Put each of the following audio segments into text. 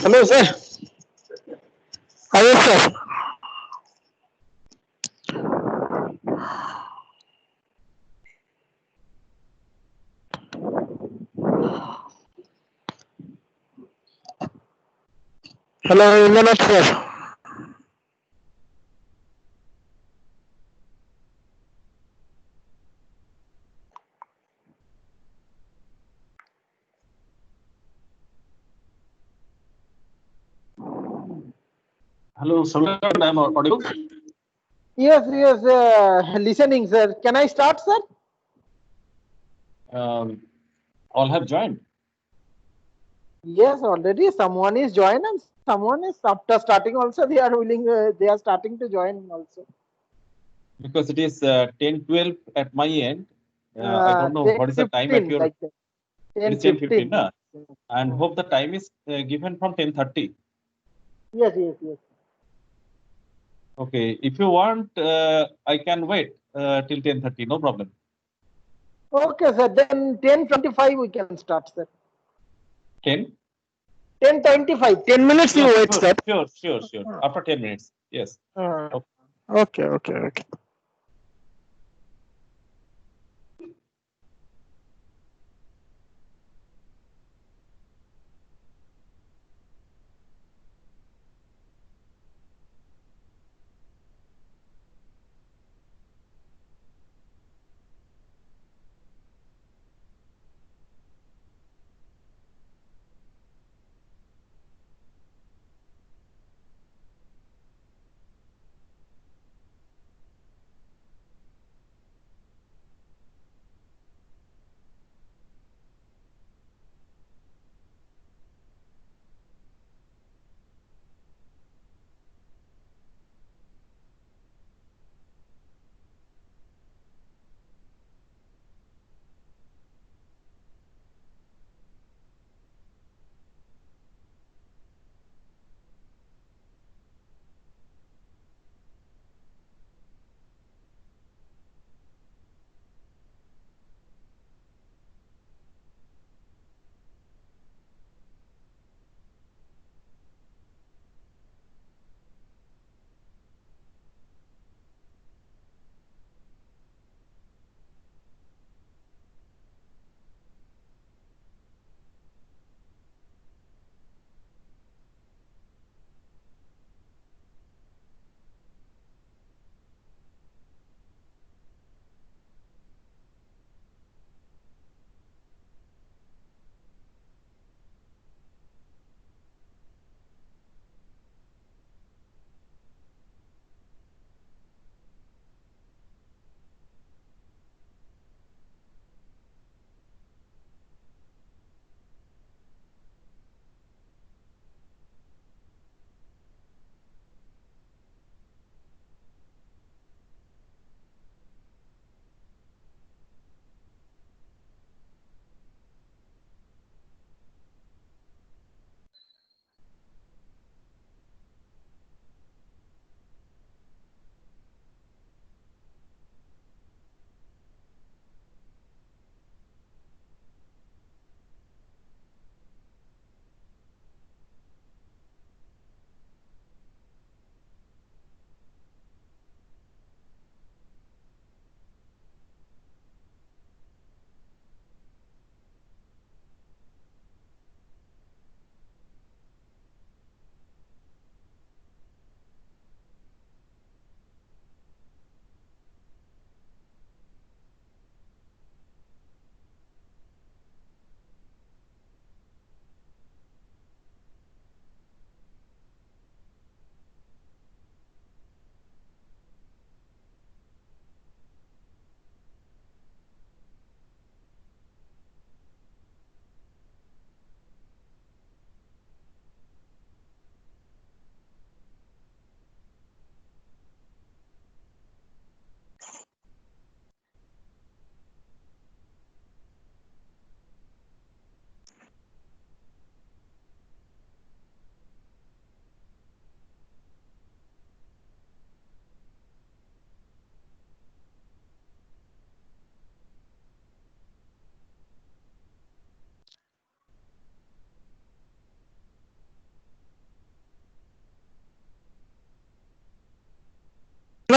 Hello, sir. How is sir? Hello, Indanath sir. Hello, Samir, I'm audible. Yes, yes, listening, sir. Can I start, sir? Um, all have joined. Yes, already someone is joined and someone is after starting also they are willing, they are starting to join also. Because it is 10:12 at my end. I don't know what is the time at 10:15 your. like that. It is 10:15, 10:15. na? And hope the time is given from 10:30. Yes, yes, yes. Okay, if you want, I can wait till 10:30. No problem. Okay, sir. Then 10:25 we can start, sir. 10. 10:25. 10 minutes you Sure, wait, sure, sir. sure, sure, sure. After 10 minutes. Yes. Uh, Okay. okay, okay, okay.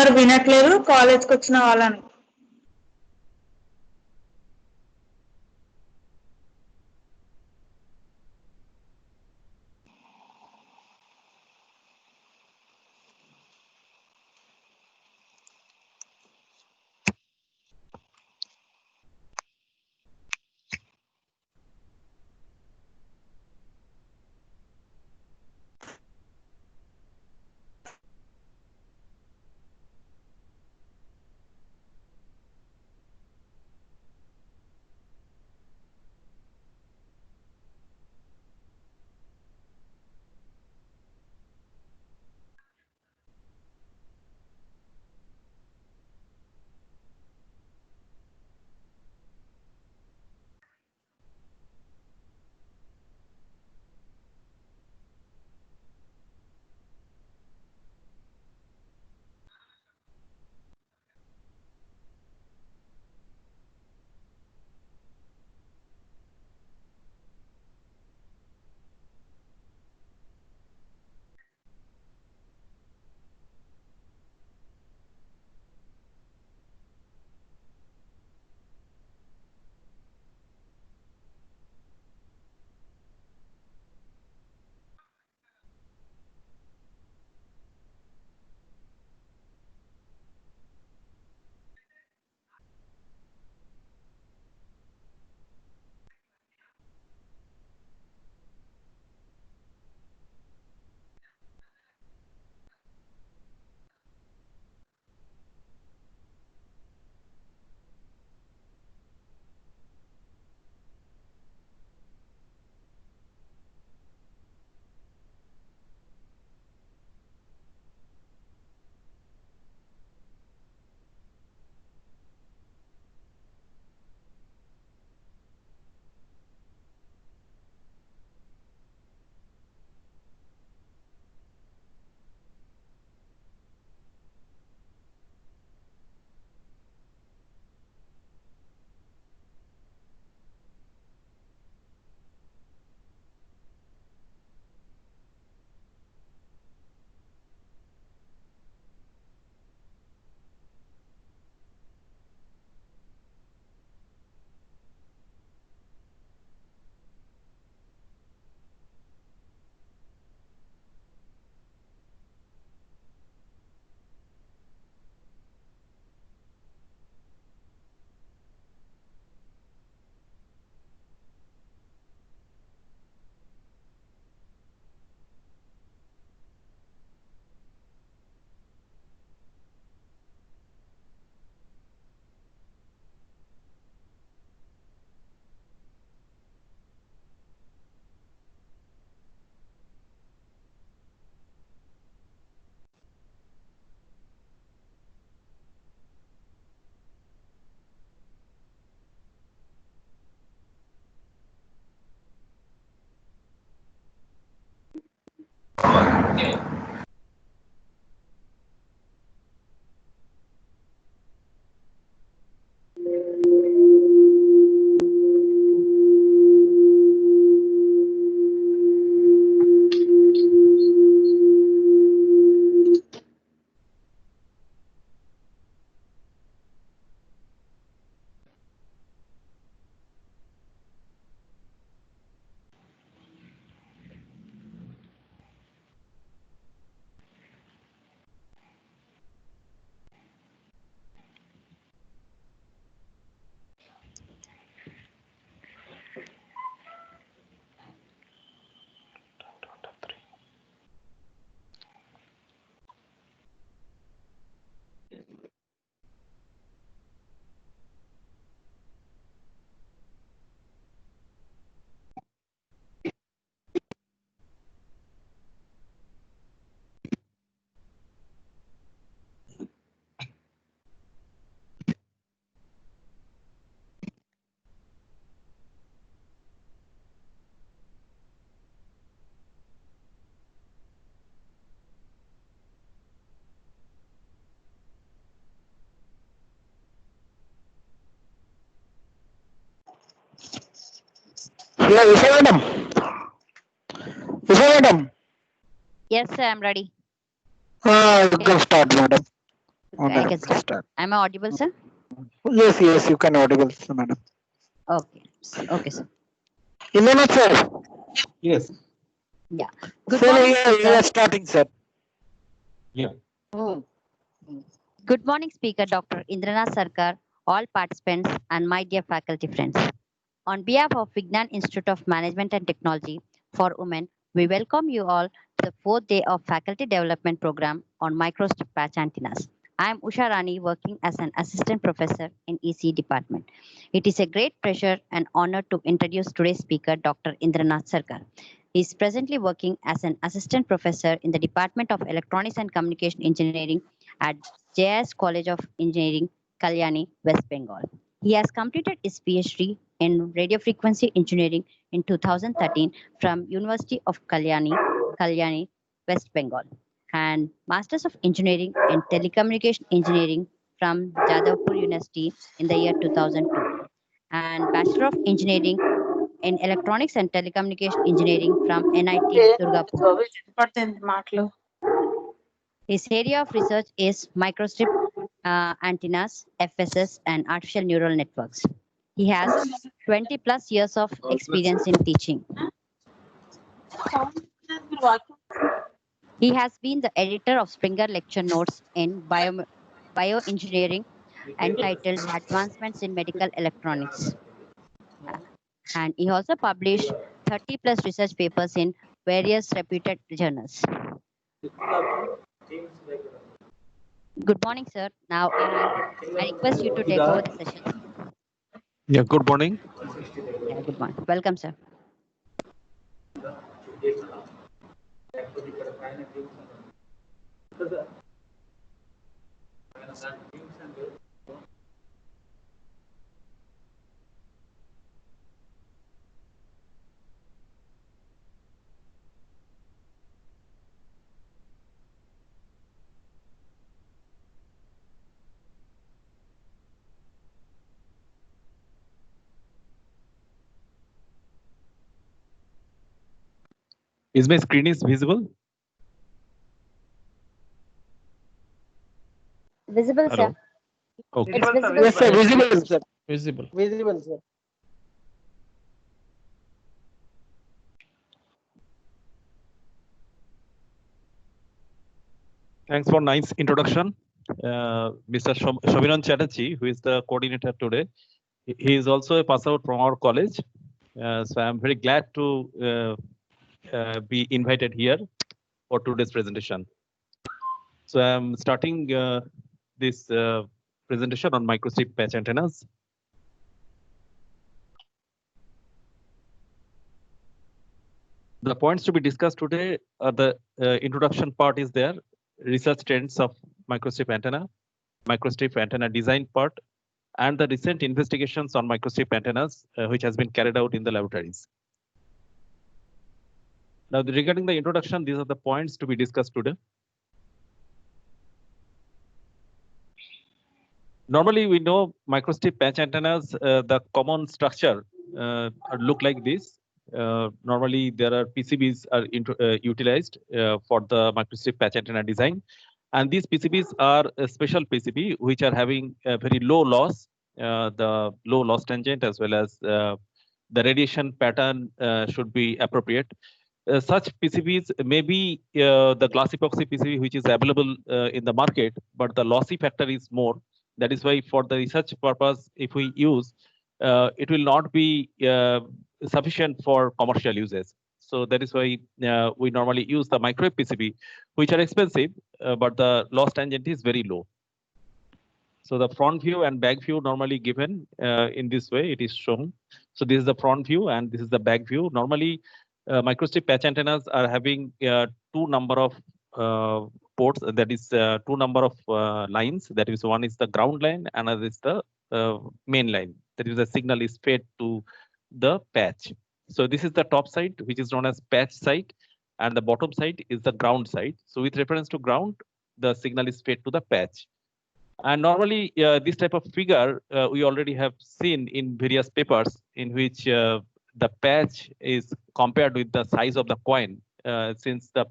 ఎవరు వినట్లేదు కాలేజ్కి వచ్చిన వాళ్ళని. Yeah, Isha madam. Isha madam. Yes, sir, I'm ready. You can start, madam. On I the can start. Am I audible, sir? Yes, yes, you can audible, sir, madam. Okay. Okay, sir. Ilana, sir. Yes. Yeah. Good Sir, morning, we speaker. are starting, sir. Yeah. Good morning, speaker Dr. Indranath Sarkar, all participants, and my dear faculty friends. On behalf of Vignan Institute of Management and Technology for Women, we welcome you all to the fourth day of Faculty Development Program on Microstrip Patch Antennas. I am Usha Rani, working as an assistant professor in EC department. It is a great pleasure and honor to introduce today's speaker, Dr. Indranath Sarkar. He is presently working as an assistant professor in the Department of Electronics and Communication Engineering at JS College of Engineering, Kalyani, West Bengal. He has completed his PhD in radio frequency engineering in 2013 from University of Kalyani, West Bengal, and Masters of Engineering in Telecommunication Engineering from Jadavpur University in the year 2002, and Bachelor of Engineering in Electronics and Telecommunication Engineering from NIT Durgapur. His area of research is microstrip antennas, FSS, and artificial neural networks. He has 20 plus years of experience in teaching. He has been the editor of Springer Lecture Notes in Bioengineering entitled Advancements in Medical Electronics. And he also published 30 plus research papers in various reputed journals. Good morning, sir. Now I request you to take over the session. Yeah, good morning. Yeah, good morning. Welcome, sir. Is my screen is visible? Visible, Hello? sir. Okay. It's visible. Yes, sir, visible, sir. Visible. Visible, sir. Thanks for nice introduction. Mr. Shobinan Chatterjee, who is the coordinator today, he is also a pass out from our college. So I'm very glad to be invited here for today's presentation. So I'm starting this presentation on microstrip patch antennas. The points to be discussed today are the introduction part is there, research trends of microstrip antenna design part, and the recent investigations on microstrip antennas, which has been carried out in the laboratories. Now, regarding the introduction, these are the points to be discussed today. Normally, we know microstrip patch antennas, the common structure look like this. Normally, there are PCBs are utilized for the microstrip patch antenna design. And these PCBs are a special PCB, which are having a very low loss, the low loss tangent, as well as the radiation pattern should be appropriate. Such PCBs may be the glass epoxy PCB, which is available in the market, but the lossy factor is more. That is why for the research purpose, if we use, it will not be sufficient for commercial uses. So that is why we normally use the microwave PCB, which are expensive, but the loss tangent is very low. So the front view and back view normally given in this way, it is shown. So this is the front view and this is the back view. Normally, microstrip patch antennas are having two number of ports, that is two number of lines. That is, one is the ground line, another is the main line. That is, the signal is fed to the patch. So this is the top side, which is known as patch side, and the bottom side is the ground side. So with reference to ground, the signal is fed to the patch. And normally, this type of figure we already have seen in various papers in which the patch is compared with the size of the coin. Since the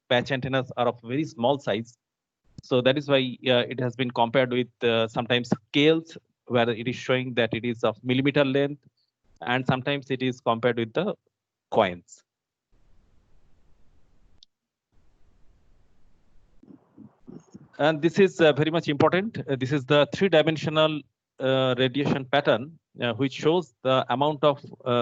patch antennas are of very small size, So that is why it has been compared with sometimes scales where it is showing that it is of millimeter length, and sometimes it is compared with the coins. And this is very much important. This is the three-dimensional radiation pattern, which shows the amount of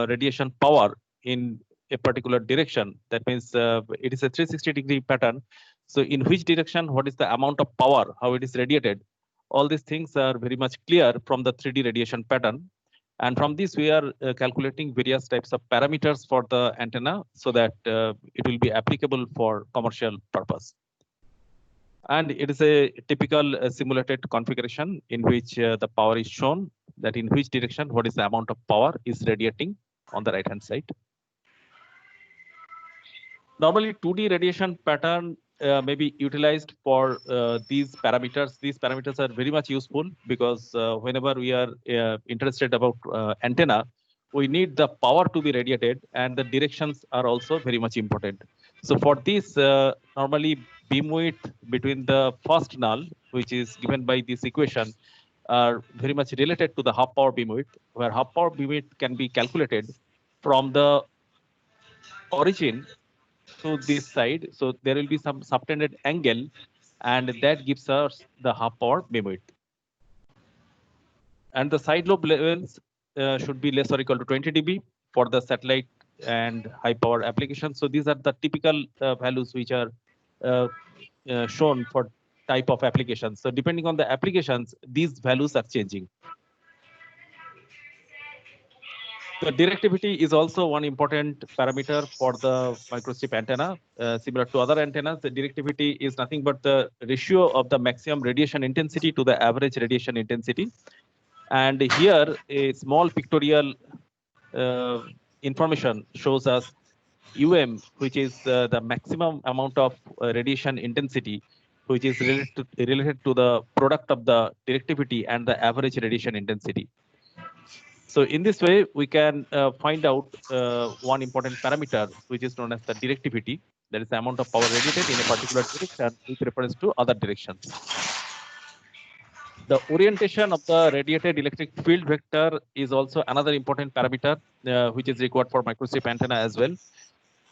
radiation power in a particular direction. That means it is a 360-degree pattern. So in which direction, what is the amount of power, how it is radiated? All these things are very much clear from the 3D radiation pattern. And from this, we are calculating various types of parameters for the antenna so that it will be applicable for commercial purpose. And it is a typical simulated configuration in which the power is shown, that in which direction, what is the amount of power is radiating on the right-hand side. Normally, 2D radiation pattern may be utilized for these parameters. These parameters are very much useful because whenever we are interested about antenna, we need the power to be radiated, and the directions are also very much important. So for this, normally beam width between the first null, which is given by this equation, are very much related to the half power beam width, where half power beam width can be calculated from the origin to this side. So there will be some subtended angle, and that gives us the half power beam width. And the side lobe levels should be less or equal to 20 dB for the satellite and high power applications. So these are the typical values which are shown for type of applications. So depending on the applications, these values are changing. The directivity is also one important parameter for the microstrip antenna. Similar to other antennas, the directivity is nothing but the ratio of the maximum radiation intensity to the average radiation intensity. And here, a small pictorial information shows us which is the maximum amount of radiation intensity, which is related to the product of the directivity and the average radiation intensity. So in this way, we can find out one important parameter, which is known as the directivity. That is the amount of power radiated in a particular direction with reference to other directions. The orientation of the radiated electric field vector is also another important parameter, which is required for microstrip antenna as well.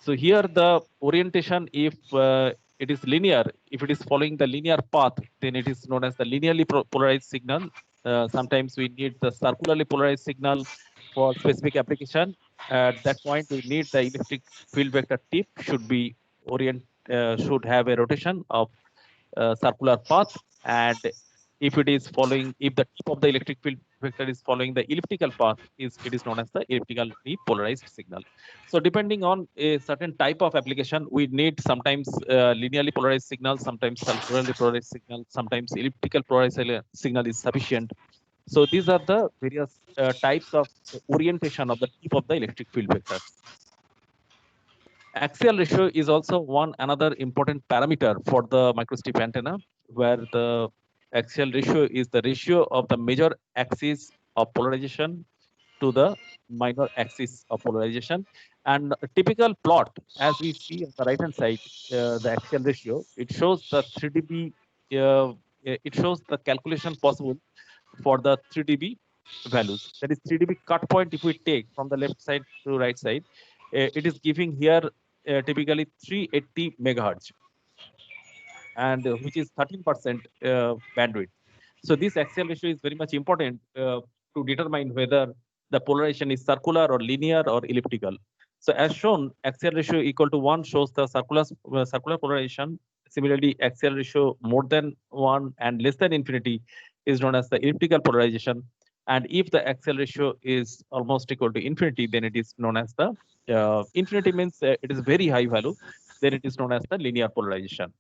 So here the orientation, if it is linear, if it is following the linear path, then it is known as the linearly polarized signal. Sometimes we need the circularly polarized signal for specific application. At that point, we need the electric field vector tip should have a rotation of circular path, and if it is following, if the tip of the electric field vector is following the elliptical path, it is known as the elliptically polarized signal. So depending on a certain type of application, we need sometimes linearly polarized signal, sometimes circularly polarized signal, sometimes elliptical polarized signal is sufficient. So these are the various types of orientation of the tip of the electric field vector. Axial ratio is also another important parameter for the microstrip antenna, where the axial ratio is the ratio of the major axis of polarization to the minor axis of polarization. And a typical plot, as we see on the right hand side, the axial ratio, it shows the 3 dB, it shows the calculation possible for the 3 dB values. That is 3 dB cut point. If we take from the left side to right side, it is giving here typically 380 megahertz, and which is 13% bandwidth. So this axial ratio is very much important to determine whether the polarization is circular or linear or elliptical. So as shown, axial ratio equal to 1 shows the circular polarization. Similarly, axial ratio more than 1 and less than infinity is known as the elliptical polarization. And if the axial ratio is almost equal to infinity, then it is known as the infinity means it is very high value, then it is known as the linear polarization.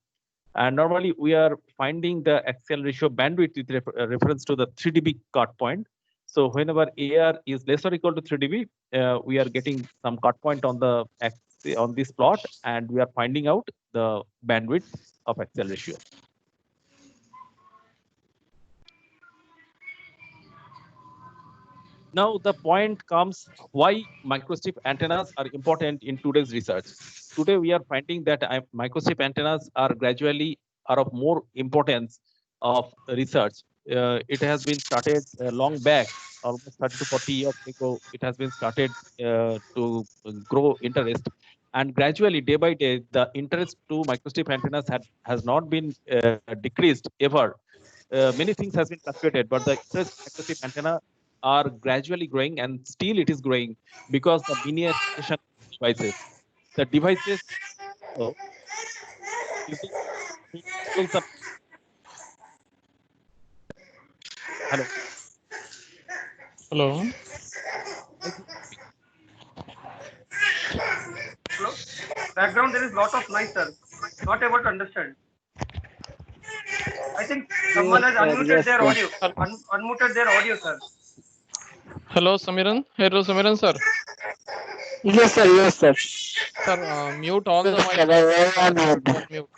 And normally we are finding the axial ratio bandwidth with reference to the 3 dB cut point. So whenever AR is less or equal to 3 dB, we are getting some cut point on this plot, and we are finding out the bandwidth of axial ratio. Now the point comes why microstrip antennas are important in today's research. Today we are finding that microstrip antennas are gradually are of more importance of research. It has been started long back, almost 30 to 40 years ago. It has been started to grow interest, and gradually, day by day, the interest to microstrip antennas has not been decreased ever. Many things has been fluctuated, but the interest in microstrip antenna are gradually growing, and still it is growing because the miniaturization devices. The devices using tools of hello. Hello. Hello? Background, there is lot of noise, sir. Not able to understand. I think someone has sir, unmuted yes, their sir. audio. Unmuted their audio, sir. Hello, Samiran. Hello, Samiran, sir. Yes, sir. Yes, sir. Sir, mute all the Yes, mic. sir, I am here. Mute.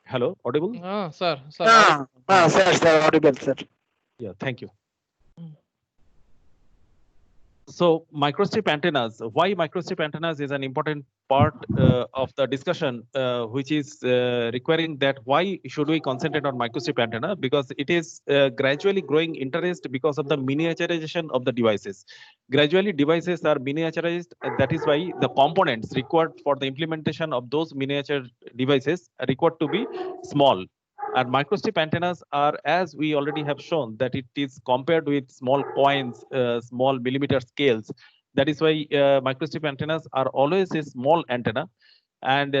Hello, audible? Sir. Sir, audible, sir. Yeah, thank you. So microstrip antennas, why microstrip antennas is an important part of the discussion, which is requiring that why should we concentrate on microstrip antenna? Because it is gradually growing interest because of the miniaturization of the devices. Gradually devices are miniaturized, and that is why the components required for the implementation of those miniature devices are required to be small. And microstrip antennas are, as we already have shown, that it is compared with small coins, small millimeter scales. That is why microstrip antennas are always a small antenna, and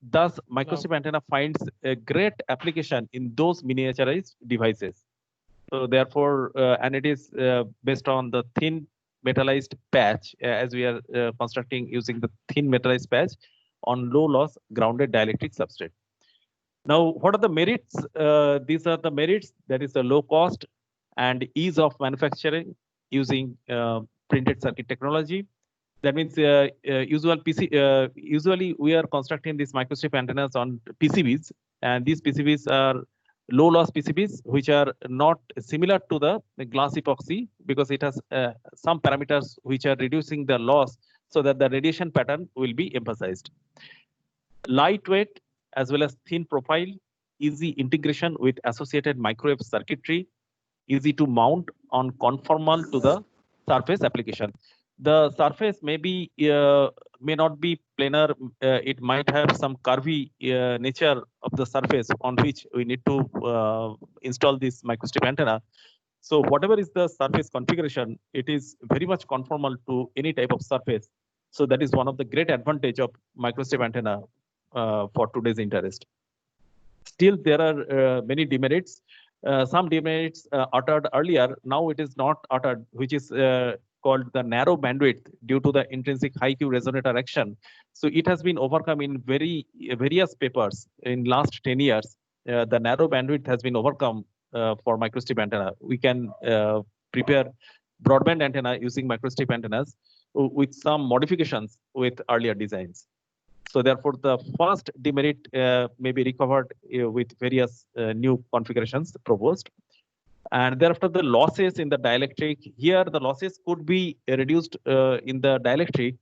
thus microstrip antenna finds a great application in those miniaturized devices. So therefore, and it is based on the thin metallized patch, as we are constructing using the thin metallized patch on low loss grounded dielectric substrate. Now, what are the merits? These are the merits. That is the low cost and ease of manufacturing using printed circuit technology. That means usually we are constructing these microstrip antennas on PCBs, and these PCBs are low loss PCBs, which are not similar to the glass epoxy because it has some parameters which are reducing the loss so that the radiation pattern will be emphasized. Lightweight as well as thin profile, easy integration with associated microwave circuitry, easy to mount on conformal to the surface application. The surface may not be planar. It might have some curvy nature of the surface on which we need to install this microstrip antenna. So whatever is the surface configuration, it is very much conformal to any type of surface. So that is one of the great advantage of microstrip antenna for today's interest. Still, there are many demerits. Some demerits uttered earlier, now it is not uttered, which is called the narrow bandwidth due to the intrinsic high Q resonator action. So it has been overcome in various papers in last 10 years. The narrow bandwidth has been overcome for microstrip antenna. We can prepare broadband antenna using microstrip antennas with some modifications with earlier designs. So therefore, the first demerit may be recovered with various new configurations proposed. And thereafter, the losses in the dielectric, here the losses could be reduced in the dielectric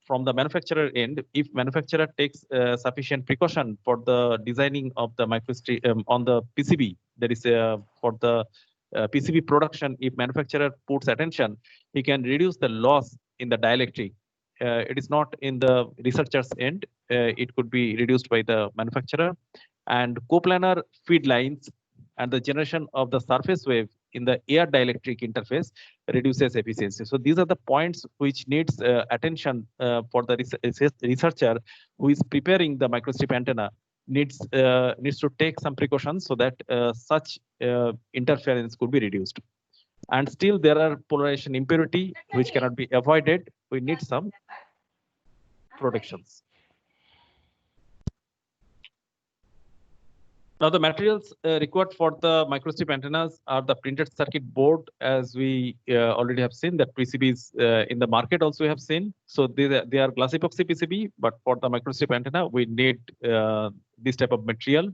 from the manufacturer end if manufacturer takes sufficient precaution for the designing of the microstrip on the PCB. That is for the PCB production, if manufacturer puts attention, he can reduce the loss in the dielectric. It is not in the researcher's end. It could be reduced by the manufacturer. And coplanar feed lines and the generation of the surface wave in the air dielectric interface reduces efficiency. So these are the points which needs attention for the researcher who is preparing the microstrip antenna needs to take some precautions so that such interference could be reduced. And still there are polarization impurity which cannot be avoided. We need some protections. Now the materials required for the microstrip antennas are the printed circuit board, as we already have seen that PCBs in the market also we have seen. So they are glass epoxy PCB, but for the microstrip antenna we need this type of material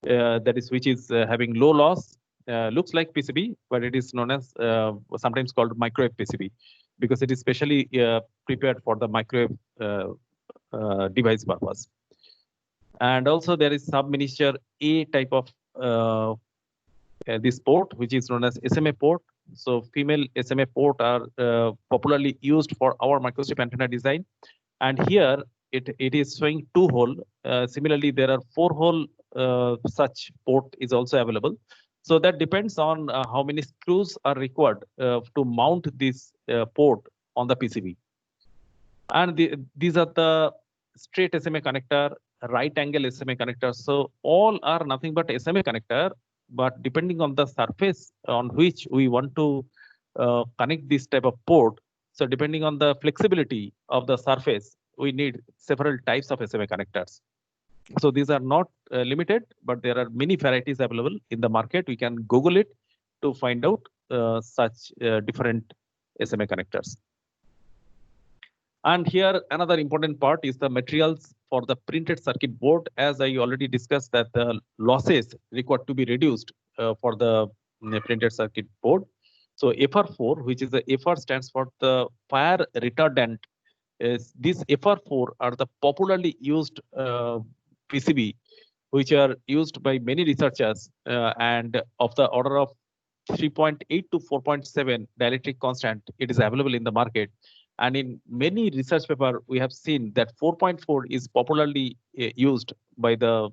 that is which is having low loss looks like PCB, but it is known as sometimes called microwave PCB because it is specially prepared for the microwave device purpose. And also there is sub-miniature A type of this port, which is known as SMA port. So female SMA port are popularly used for our microstrip antenna design. And here it is showing 2-hole. Similarly, there are 4-hole such port is also available. So that depends on how many screws are required to mount this port on the PCB. And these are the straight SMA connector, right angle SMA connector. So all are nothing but SMA connector, but depending on the surface on which we want to connect this type of port. So depending on the flexibility of the surface, we need several types of SMA connectors. So these are not limited, but there are many varieties available in the market. We can Google it to find out such different SMA connectors. And here another important part is the materials for the printed circuit board. As I already discussed that the losses required to be reduced for the printed circuit board. So FR4, which is the FR stands for the fire retardant. These FR4 are the popularly used PCB, which are used by many researchers and of the order of 3.8 to 4.7 dielectric constant. It is available in the market. And in many research paper, we have seen that 4.4 is popularly used by the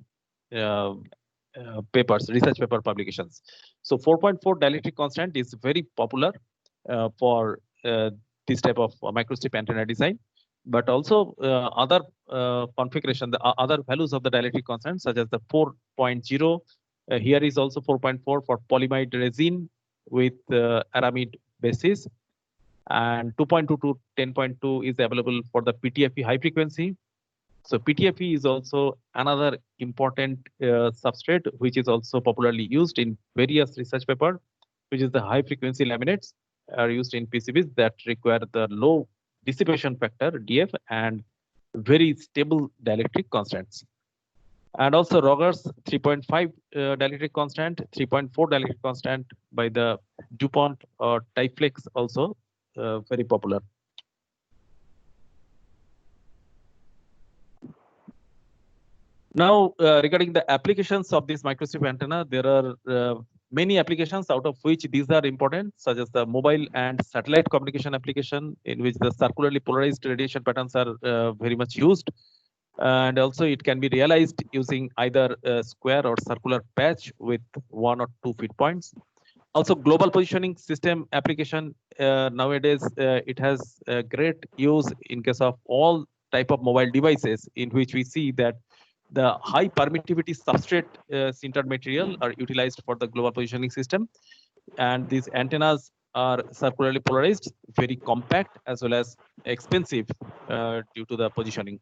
research paper publications. So 4.4 dielectric constant is very popular for this type of microstrip antenna design. But also other configuration, the other values of the dielectric constant, such as the 4.0. Here is also 4.4 for polyimide resin with aramid basis. And 2.2 to 10.2 is available for the PTFE high frequency. So PTFE is also another important substrate, which is also popularly used in various research papers, which is the high frequency laminates are used in PCBs that require the low dissipation factor DF and very stable dielectric constants. And also Rogers 3.5 dielectric constant, 3.4 dielectric constant by the DuPont or Tyflex also very popular. Now, regarding the applications of this microstrip antenna, there are many applications, out of which these are important, such as the mobile and satellite communication application, in which the circularly polarized radiation patterns are very much used. And also it can be realized using either a square or circular patch with 1 or 2 feed points. Also, global positioning system application nowadays, it has great use in case of all type of mobile devices, in which we see that the high permittivity substrate sintered material are utilized for the global positioning system. And these antennas are circularly polarized, very compact as well as expensive due to the positioning.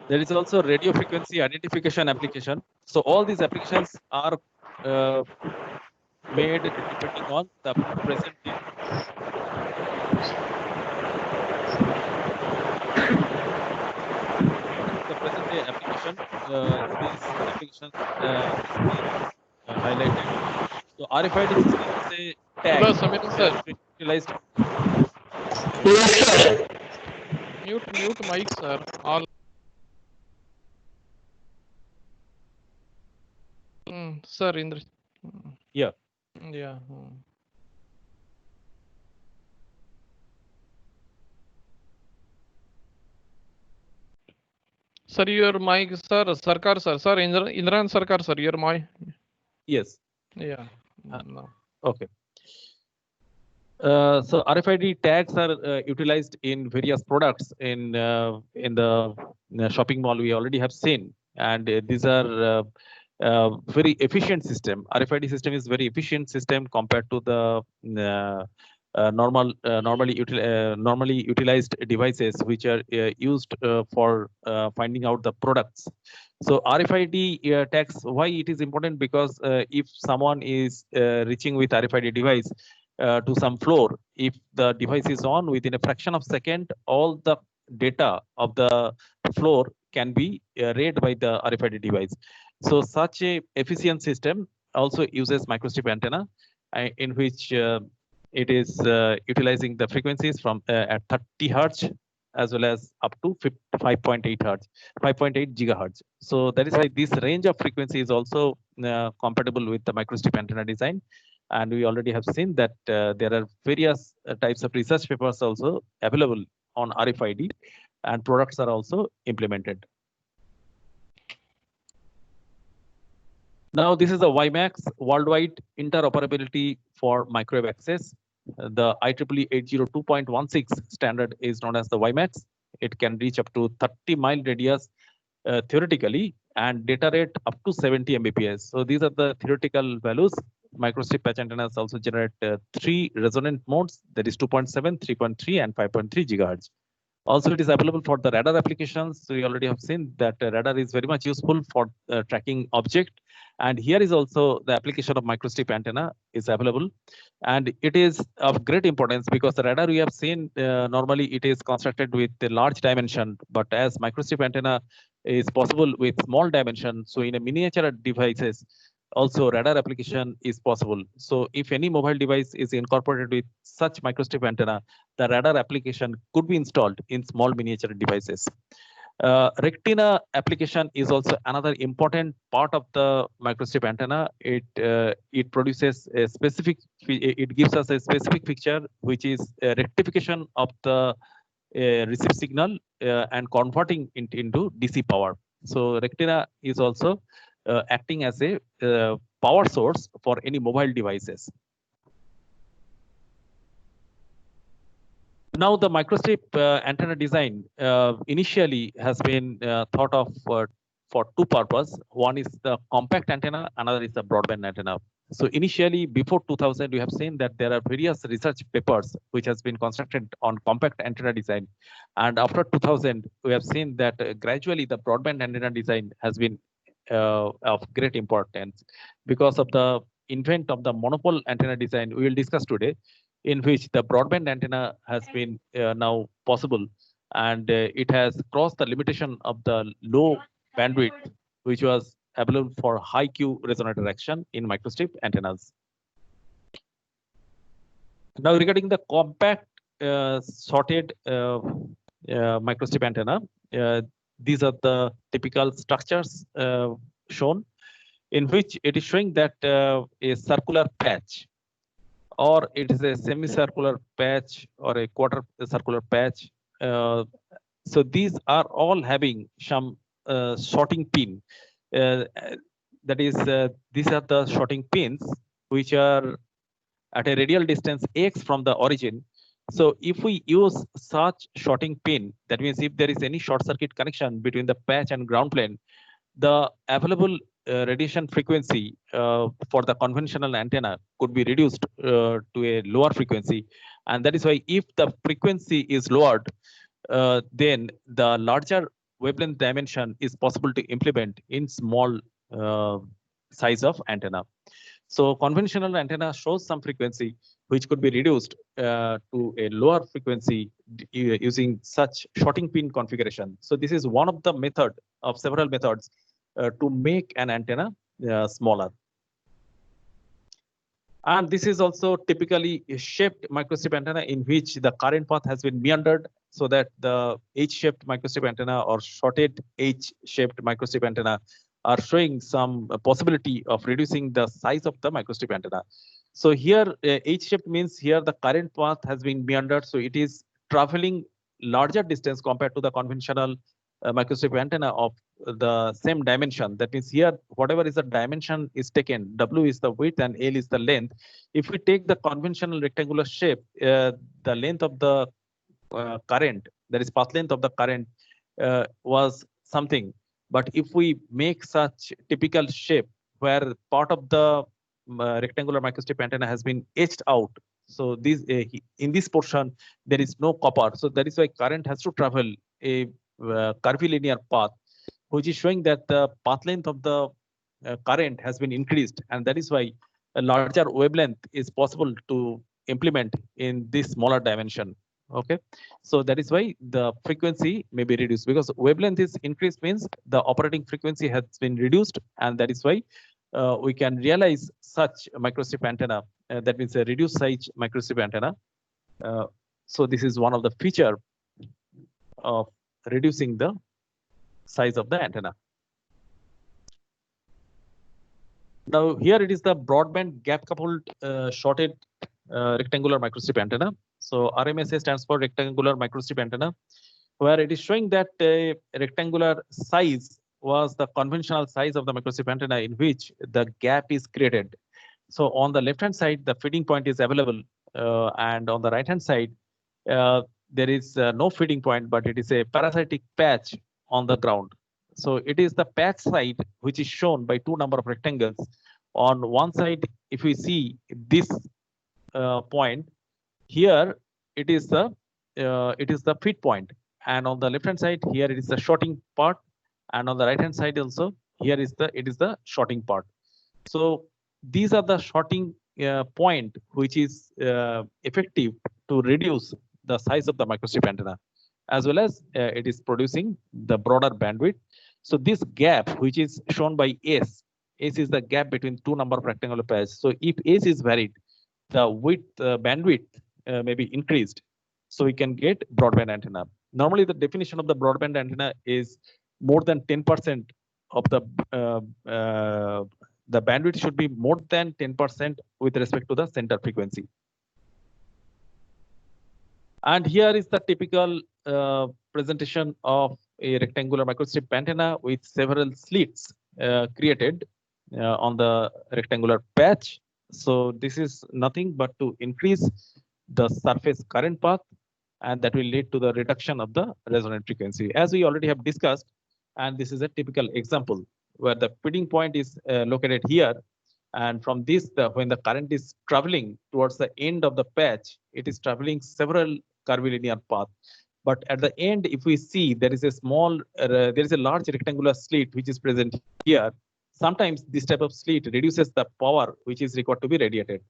There is also radio frequency identification application. So all these applications are made depending on the present day. The present day application, these applications highlighted. So RFID system is a tag. Hello, Samir sir. Utilized. Yes, sir. Mute mic, sir. All. Sir, Indra. Yeah. Yeah. Sir, your mic, sir. Sarkar, sir. Sir, Indran Sarkar, sir. Your mic. Yes. Yeah. No. Okay. So RFID tags are utilized in various products in the shopping mall. We already have seen, and these are very efficient system. RFID system is very efficient system compared to the normally utilized devices, which are used for finding out the products. So RFID tags, why it is important? Because if someone is reaching with RFID device to some floor, if the device is on, within a fraction of second, all the data of the floor can be read by the RFID device. So such a efficient system also uses microstrip antenna, in which it is utilizing the frequencies from at 30 hertz as well as up to 5.8 hertz, 5.8 gigahertz. So that is why this range of frequency is also compatible with the microstrip antenna design. And we already have seen that there are various types of research papers also available on RFID, and products are also implemented. Now, this is the WiMAX worldwide interoperability for microwave access. The IEEE 802.16 standard is known as the WiMAX. It can reach up to 30-mile radius theoretically, and data rate up to 70 Mbps. So these are the theoretical values. Microstrip patch antennas also generate 3 resonant modes, that is 2.7, 3.3, and 5.3 gigahertz. Also, it is available for the radar applications. So we already have seen that radar is very much useful for tracking object. And here is also the application of microstrip antenna is available. And it is of great importance because the radar we have seen, normally it is constructed with the large dimension, but as microstrip antenna is possible with small dimension. So in a miniature devices, also radar application is possible. So if any mobile device is incorporated with such microstrip antenna, the radar application could be installed in small miniature devices. Rectina application is also another important part of the microstrip antenna. It produces a specific, it gives us a specific picture, which is a rectification of the receive signal and converting it into DC power. So Rectina is also acting as a power source for any mobile devices. Now, the microstrip antenna design initially has been thought of for two purposes. One is the compact antenna, another is the broadband antenna. So initially, before 2000, we have seen that there are various research papers which has been constructed on compact antenna design. And after 2000, we have seen that gradually the broadband antenna design has been of great importance because of the invent of the monopole antenna design we will discuss today, in which the broadband antenna has been now possible, and it has crossed the limitation of the low bandwidth, which was available for high Q resonator action in microstrip antennas. Now, regarding the compact sorted microstrip antenna, these are the typical structures shown, in which it is showing that a circular patch, or it is a semicircular patch or a quarter circular patch. So these are all having some sorting pin. That is, these are the sorting pins which are at a radial distance x from the origin. So if we use such sorting pin, that means if there is any short circuit connection between the patch and ground plane, the available radiation frequency for the conventional antenna could be reduced to a lower frequency. And that is why if the frequency is lowered, then the larger wavelength dimension is possible to implement in small size of antenna. So conventional antenna shows some frequency which could be reduced to a lower frequency using such sorting pin configuration. So this is one of the method of several methods to make an antenna smaller. And this is also typically a shaped microstrip antenna in which the current path has been meandered, so that the H-shaped microstrip antenna or shorted H-shaped microstrip antenna are showing some possibility of reducing the size of the microstrip antenna. So here H-shaped means here the current path has been meandered, so it is traveling larger distance compared to the conventional microstrip antenna of the same dimension. That means here whatever is the dimension is taken, W is the width and L is the length. If we take the conventional rectangular shape, the length of the current, that is path length of the current, was something. But if we make such typical shape where part of the rectangular microstrip antenna has been etched out, so this in this portion there is no copper, so that is why current has to travel a curvilinear path, which is showing that the path length of the current has been increased, and that is why a larger wavelength is possible to implement in this smaller dimension. Okay, so that is why the frequency may be reduced, because wavelength is increased means the operating frequency has been reduced, and that is why we can realize such microstrip antenna. That means a reduced size microstrip antenna. So this is one of the feature of reducing the size of the antenna. Now here it is the broadband gap coupled shorted rectangular microstrip antenna. So RMSA stands for rectangular microstrip antenna, where it is showing that a rectangular size was the conventional size of the microstrip antenna in which the gap is created. So on the left hand side, the feeding point is available, and on the right hand side, there is no feeding point, but it is a parasitic patch on the ground. So it is the patch side which is shown by two number of rectangles. On one side, if we see this point here, it is the feed point, and on the left hand side here it is the shorting part, and on the right hand side also here is the shorting part. So these are the shorting point which is effective to reduce the size of the microstrip antenna, as well as it is producing the broader bandwidth. So this gap, which is shown by S is the gap between two number of rectangular pairs. So if S is varied, the width bandwidth may be increased, so we can get broadband antenna. Normally, the definition of the broadband antenna is more than 10% of the bandwidth should be more than 10% with respect to the center frequency. And here is the typical presentation of a rectangular microstrip antenna with several slits created on the rectangular patch. So this is nothing but to increase the surface current path, and that will lead to the reduction of the resonant frequency, as we already have discussed. And this is a typical example where the feeding point is located here, and from this, when the current is traveling towards the end of the patch, it is traveling several curvilinear paths. But at the end, if we see, there is a small, there is a large rectangular slit which is present here. Sometimes this type of slit reduces the power which is required to be radiated.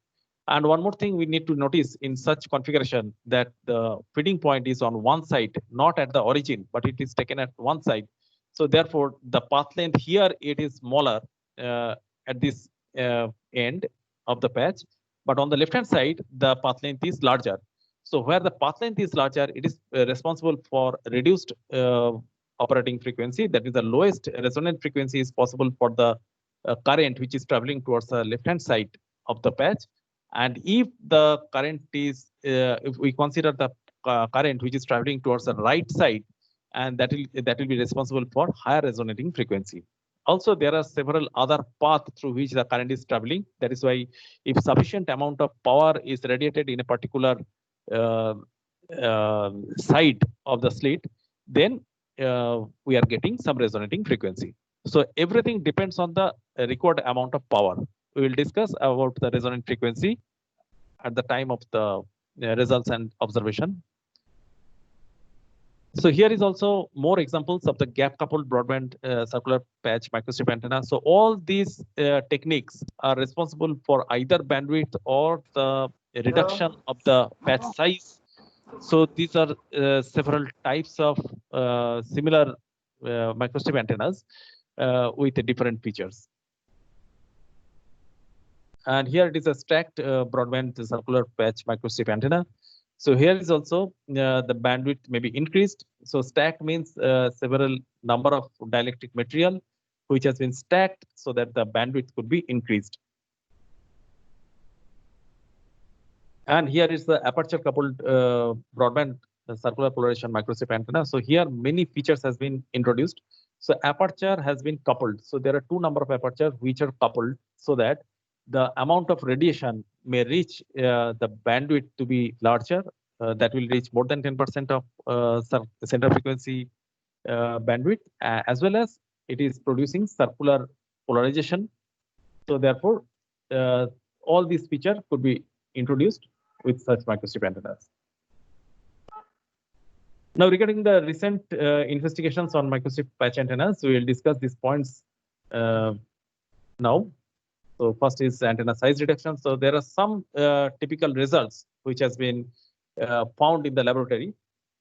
And one more thing we need to notice in such configuration, that the feeding point is on one side, not at the origin, but it is taken at one side. So therefore, the path length here, it is smaller at this end of the patch, but on the left hand side, the path length is larger. So where the path length is larger, it is responsible for reduced operating frequency. That is, the lowest resonant frequency is possible for the current which is traveling towards the left hand side of the patch. And if the current is, if we consider the current which is traveling towards the right side, and that will be responsible for higher resonating frequency. Also, there are several other paths through which the current is traveling. That is why, if sufficient amount of power is radiated in a particular side of the slit, then we are getting some resonating frequency. So everything depends on the required amount of power. We will discuss about the resonant frequency at the time of the results and observation. So here is also more examples of the gap coupled broadband circular patch microstrip antenna. So all these techniques are responsible for either bandwidth or the reduction of the patch size. So these are several types of similar microstrip antennas with different features. And here it is a stacked broadband circular patch microstrip antenna. So here is also the bandwidth may be increased. So stacked means several number of dielectric material which has been stacked so that the bandwidth could be increased. And here is the aperture coupled broadband circular polarization microstrip antenna. So here many features has been introduced. So aperture has been coupled. So there are two number of aperture which are coupled so that the amount of radiation may reach the bandwidth to be larger. That will reach more than 10% of center frequency bandwidth, as well as it is producing circular polarization. So therefore, all these features could be introduced with such microstrip antennas. Now, regarding the recent investigations on microstrip patch antennas, we will discuss these points now. So first is antenna size reduction. So there are some typical results which has been found in the laboratory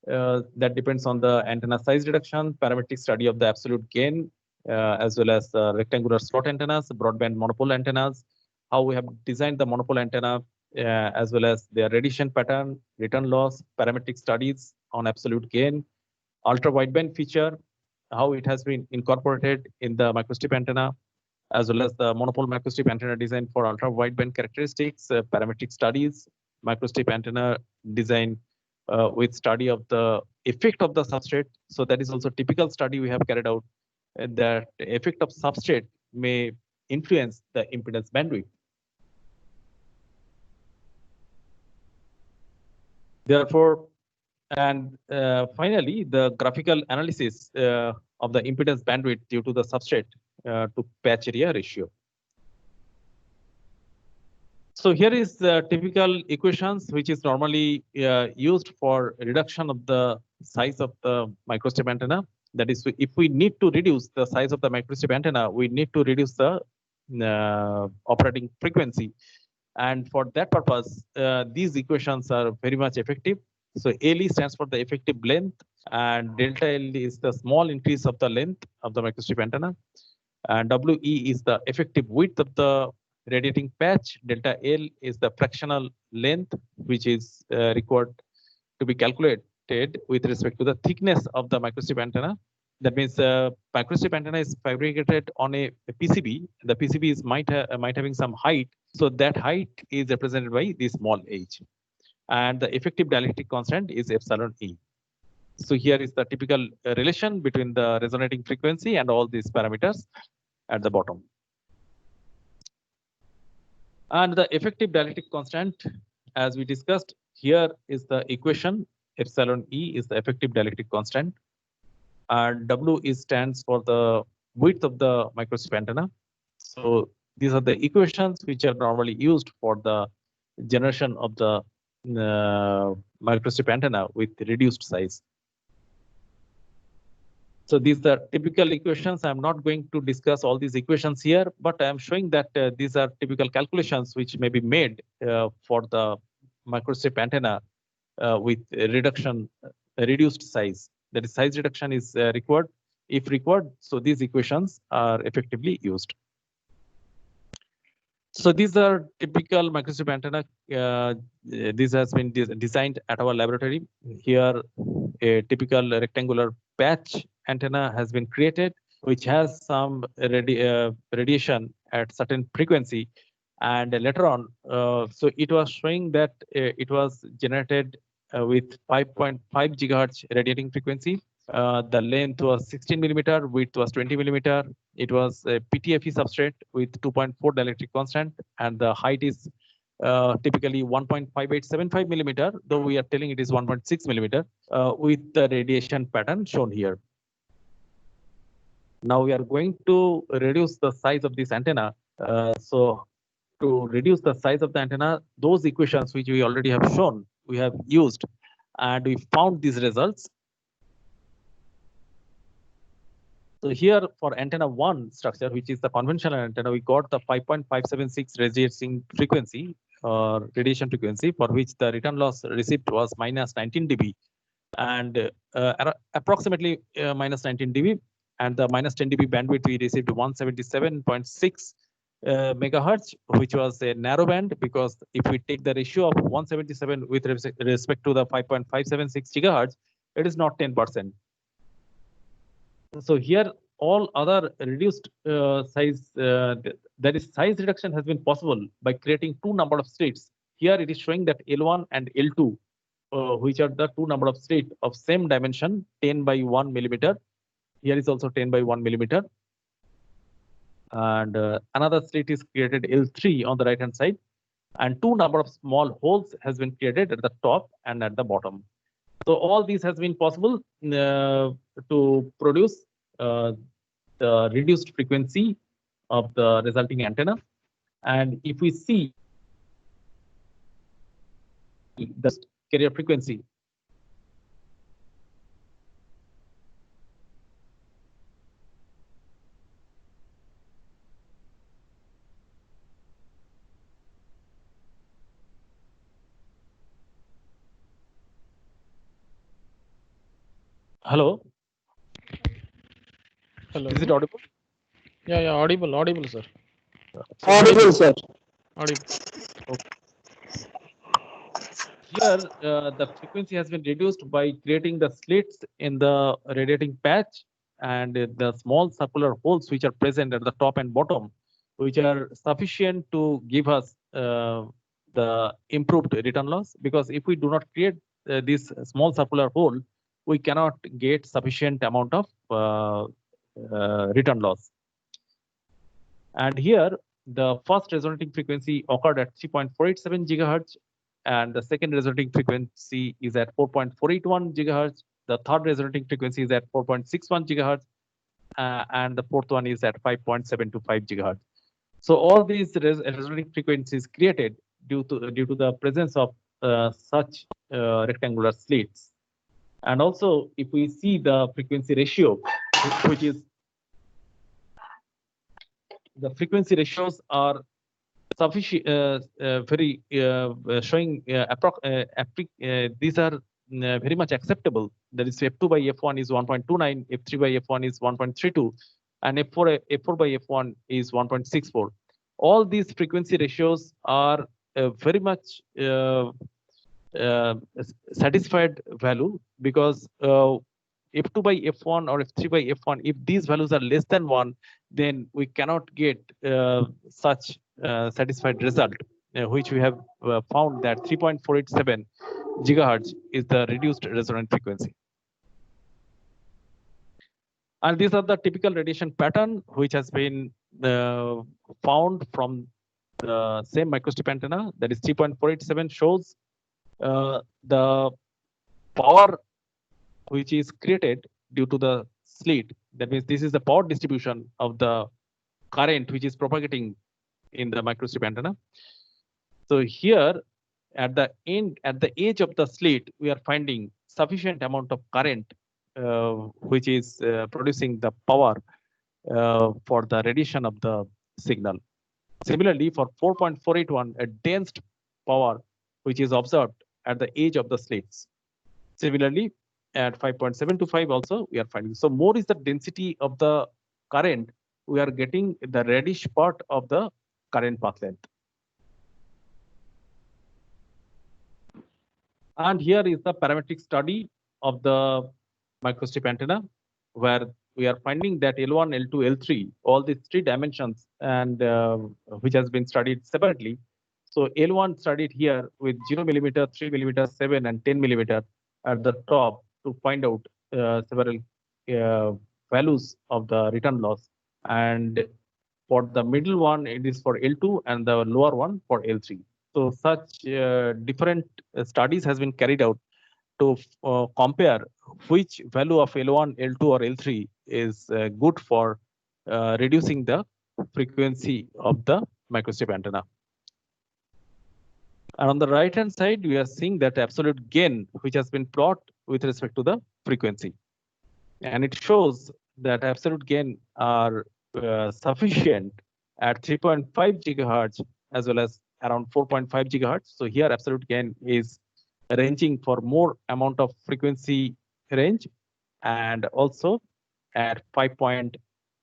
that depends on the antenna size reduction, parametric study of the absolute gain, as well as rectangular slot antennas, broadband monopole antennas, how we have designed the monopole antenna, as well as their radiation pattern, return loss, parametric studies on absolute gain, ultra wideband feature, how it has been incorporated in the microstrip antenna, as well as the monopole microstrip antenna design for ultra wideband characteristics, parametric studies, microstrip antenna design with study of the effect of the substrate. So that is also typical study we have carried out, that effect of substrate may influence the impedance bandwidth. Therefore, and finally, the graphical analysis of the impedance bandwidth due to the substrate to patch area ratio. So here is the typical equations which is normally used for reduction of the size of the microstrip antenna. That is, if we need to reduce the size of the microstrip antenna, we need to reduce the operating frequency. And for that purpose, these equations are very much effective. So LE stands for the effective length, and delta L is the small increase of the length of the microstrip antenna. And WE is the effective width of the radiating patch. Delta L is the fractional length, which is required to be calculated with respect to the thickness of the microstrip antenna. That means microstrip antenna is fabricated on a PCB. The PCB is might having some height, so that height is represented by this small h, and the effective dielectric constant is epsilon e. So here is the typical relation between the resonating frequency and all these parameters at the bottom. And the effective dielectric constant, as we discussed, here is the equation. Epsilon e is the effective dielectric constant, and W is stands for the width of the microstrip antenna. So these are the equations which are normally used for the generation of the microstrip antenna with reduced size. So these are typical equations. I'm not going to discuss all these equations here, but I am showing that these are typical calculations which may be made for the microstrip antenna with reduced size. That is, size reduction is required if required. So these equations are effectively used. So these are typical microstrip antenna. This has been designed at our laboratory. Here, a typical rectangular patch antenna has been created, which has some radiation at certain frequency. And later on, so it was showing that it was generated with 5.5 gigahertz radiating frequency. The length was 16 millimeter, width was 20 millimeter. It was a PTFE substrate with 2.4 dielectric constant, and the height is typically 1.5875 millimeter, though we are telling it is 1.6 millimeter, with the radiation pattern shown here. Now we are going to reduce the size of this antenna. So to reduce the size of the antenna, those equations which we already have shown, we have used, and we found these results. So here for antenna 1 structure, which is the conventional antenna, we got the 5.576 radiating frequency or radiation frequency, for which the return loss received was minus 19 dB, and approximately minus 19 dB, and the minus 10 dB bandwidth we received 177.6 megahertz, which was a narrow band, because if we take the ratio of 177 with respect to the 5.576 gigahertz, it is not 10%. So here all other reduced size, that is size reduction has been possible by creating two number of slits. Here it is showing that L1 and L2, which are the two number of slits of same dimension, 10 by 1 millimeter. Here is also 10 by 1 millimeter. And another slit is created L3 on the right hand side, and two number of small holes has been created at the top and at the bottom. So all these has been possible to produce the reduced frequency of the resulting antenna. And if we see the carrier frequency, hello. Hello. Is it audible? Yeah, audible, sir. Audible, sir. Audible. Here, the frequency has been reduced by creating the slits in the radiating patch and the small circular holes which are present at the top and bottom, which are sufficient to give us the improved return loss. Because if we do not create this small circular hole, we cannot get sufficient amount of return loss. And here, the first resonating frequency occurred at 3.487 gigahertz, and the second resonating frequency is at 4.481 gigahertz. The third resonating frequency is at 4.61 gigahertz, and the fourth one is at 5.725 gigahertz. So all these resonating frequencies created due to the presence of such rectangular slits. And also, if we see the frequency ratio, which is the frequency ratios are sufficient, very showing these are very much acceptable. That is, f2 by f1 is 1.29, f3 by f1 is 1.32, and f4 by f1 is 1.64. All these frequency ratios are very much satisfied value, because f2 by f1 or f3 by f1, if these values are less than 1, then we cannot get such satisfied result, which we have found that 3.487 gigahertz is the reduced resonant frequency. And these are the typical radiation pattern which has been found from the same microstrip antenna. That is 3.487 shows the power which is created due to the slit. That means this is the power distribution of the current which is propagating in the microstrip antenna. So here at the end, at the edge of the slit, we are finding sufficient amount of current which is producing the power for the radiation of the signal. Similarly, for 4.481, a dense power which is observed at the edge of the slits. Similarly, at 5.725 also we are finding. So more is the density of the current, we are getting the reddish part of the current path length. And here is the parametric study of the microstrip antenna, where we are finding that L1, L2, L3, all these three dimensions, and which has been studied separately. So L1 studied here with 0 millimeter, 3 millimeter, 7 and 10 millimeter at the top to find out several values of the return loss. And for the middle one, it is for L2, and the lower one for L3. So such different studies has been carried out to compare which value of L1, L2 or L3 is good for reducing the frequency of the microstrip antenna. And on the right hand side, we are seeing that absolute gain which has been plotted with respect to the frequency. And it shows that absolute gain are sufficient at 3.5 gigahertz as well as around 4.5 gigahertz. So here absolute gain is ranging for more amount of frequency range, and also at 5.8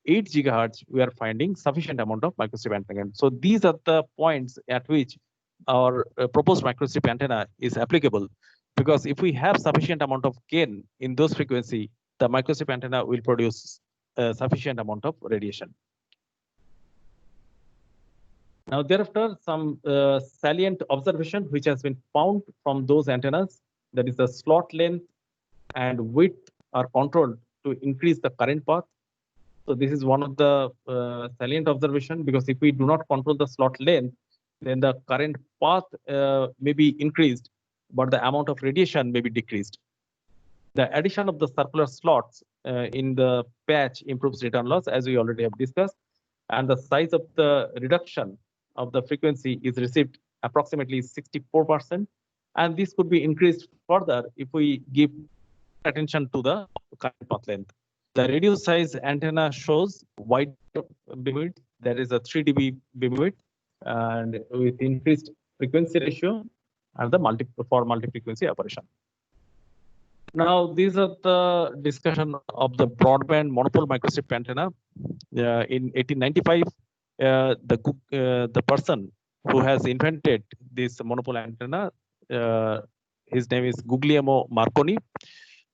gigahertz we are finding sufficient amount of microstrip antenna. So these are the points at which our proposed microstrip antenna is applicable, because if we have sufficient amount of gain in those frequency, the microstrip antenna will produce a sufficient amount of radiation. Now, thereafter, some salient observation which has been found from those antennas, that is the slot length and width are controlled to increase the current path. So this is one of the salient observation, because if we do not control the slot length, then the current path may be increased, but the amount of radiation may be decreased. The addition of the circular slots in the patch improves return loss, as we already have discussed, and the size of the reduction of the frequency is received approximately 64%, and this could be increased further if we give attention to the current path length. The radio size antenna shows wide beamwidth, that is a 3 dB beamwidth, and with increased frequency ratio and the multi-frequency operation. Now, these are the discussion of the broadband monopole microstrip antenna. In 1895, the person who has invented this monopole antenna, his name is Guglielmo Marconi.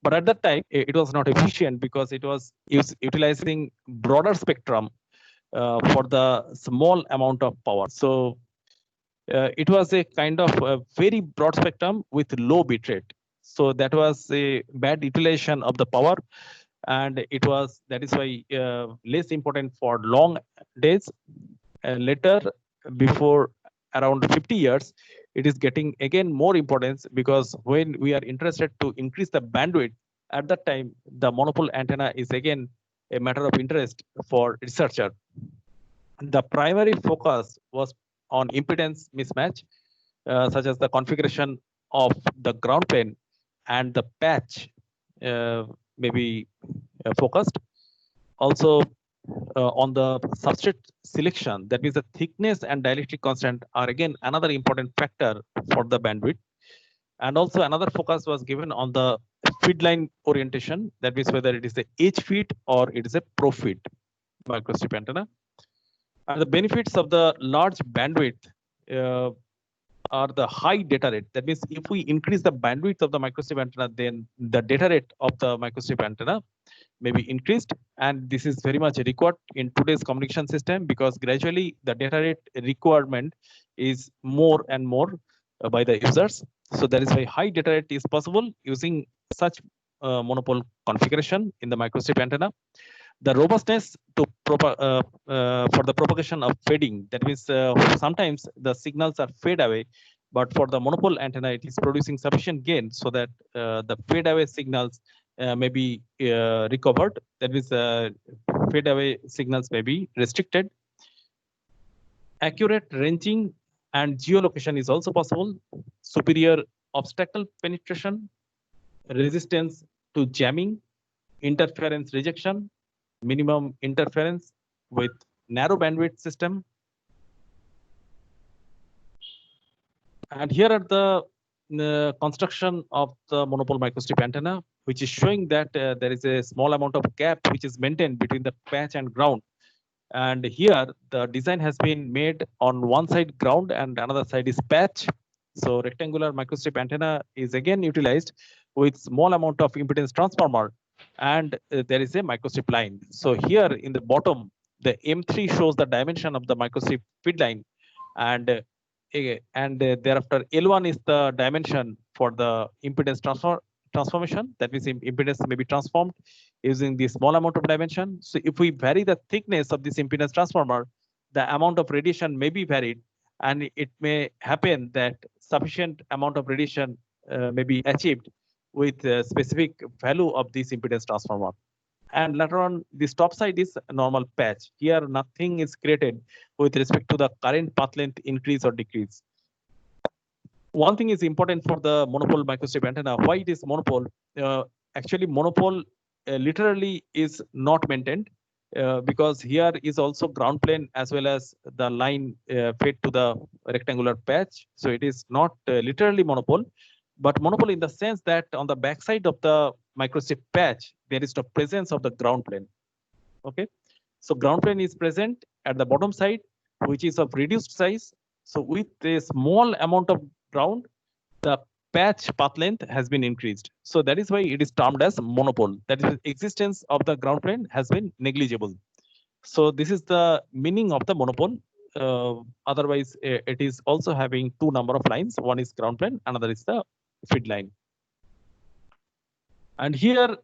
But at that time, it was not efficient because it was utilizing broader spectrum for the small amount of power. So it was a kind of a very broad spectrum with low bit rate. So that was a bad utilization of the power, and that is why less important for long days. Later, before around 50 years, it is getting again more importance, because when we are interested to increase the bandwidth, at that time the monopole antenna is again a matter of interest for researcher. The primary focus was on impedance mismatch, such as the configuration of the ground plane and the patch may be focused. Also on the substrate selection, that means the thickness and dielectric constant are again another important factor for the bandwidth. And also another focus was given on the feed line orientation, that means whether it is a H feed or it is a pro feed microstrip antenna. And the benefits of the large bandwidth are the high data rate. That means if we increase the bandwidth of the microstrip antenna, then the data rate of the microstrip antenna may be increased. And this is very much required in today's communication system, because gradually the data rate requirement is more and more by the users. So that is why high data rate is possible using such monopole configuration in the microstrip antenna. The robustness to for the propagation of fading, that means sometimes the signals are fade away, but for the monopole antenna it is producing sufficient gain so that the fade away signals may be recovered. That means fade away signals may be restricted. Accurate ranging and geolocation is also possible. Superior obstacle penetration, resistance to jamming, interference rejection, minimum interference with narrow bandwidth system. And here are the construction of the monopole microstrip antenna, which is showing that there is a small amount of gap which is maintained between the patch and ground. And here the design has been made on one side ground and another side is patch. So rectangular microstrip antenna is again utilized with small amount of impedance transformer, and there is a microstrip line. So here in the bottom, the M3 shows the dimension of the microstrip feed line, and thereafter L1 is the dimension for the impedance transformation. That means impedance may be transformed using the small amount of dimension. So if we vary the thickness of this impedance transformer, the amount of radiation may be varied, and it may happen that sufficient amount of radiation may be achieved with a specific value of this impedance transformer. And later on, this top side is a normal patch. Here, nothing is created with respect to the current path length increase or decrease. One thing is important for the monopole microstrip antenna. Why it is monopole? Actually, monopole literally is not maintained because here is also ground plane as well as the line fed to the rectangular patch. So it is not literally monopole, but monopole in the sense that on the backside of the microstrip patch, there is the presence of the ground plane. Okay, so ground plane is present at the bottom side, which is of reduced size. So with a small amount of ground, the patch path length has been increased. So that is why it is termed as monopole. That is, existence of the ground plane has been negligible. So this is the meaning of the monopole. Otherwise, it is also having two number of lines. One is ground plane, another is the feed line. And here,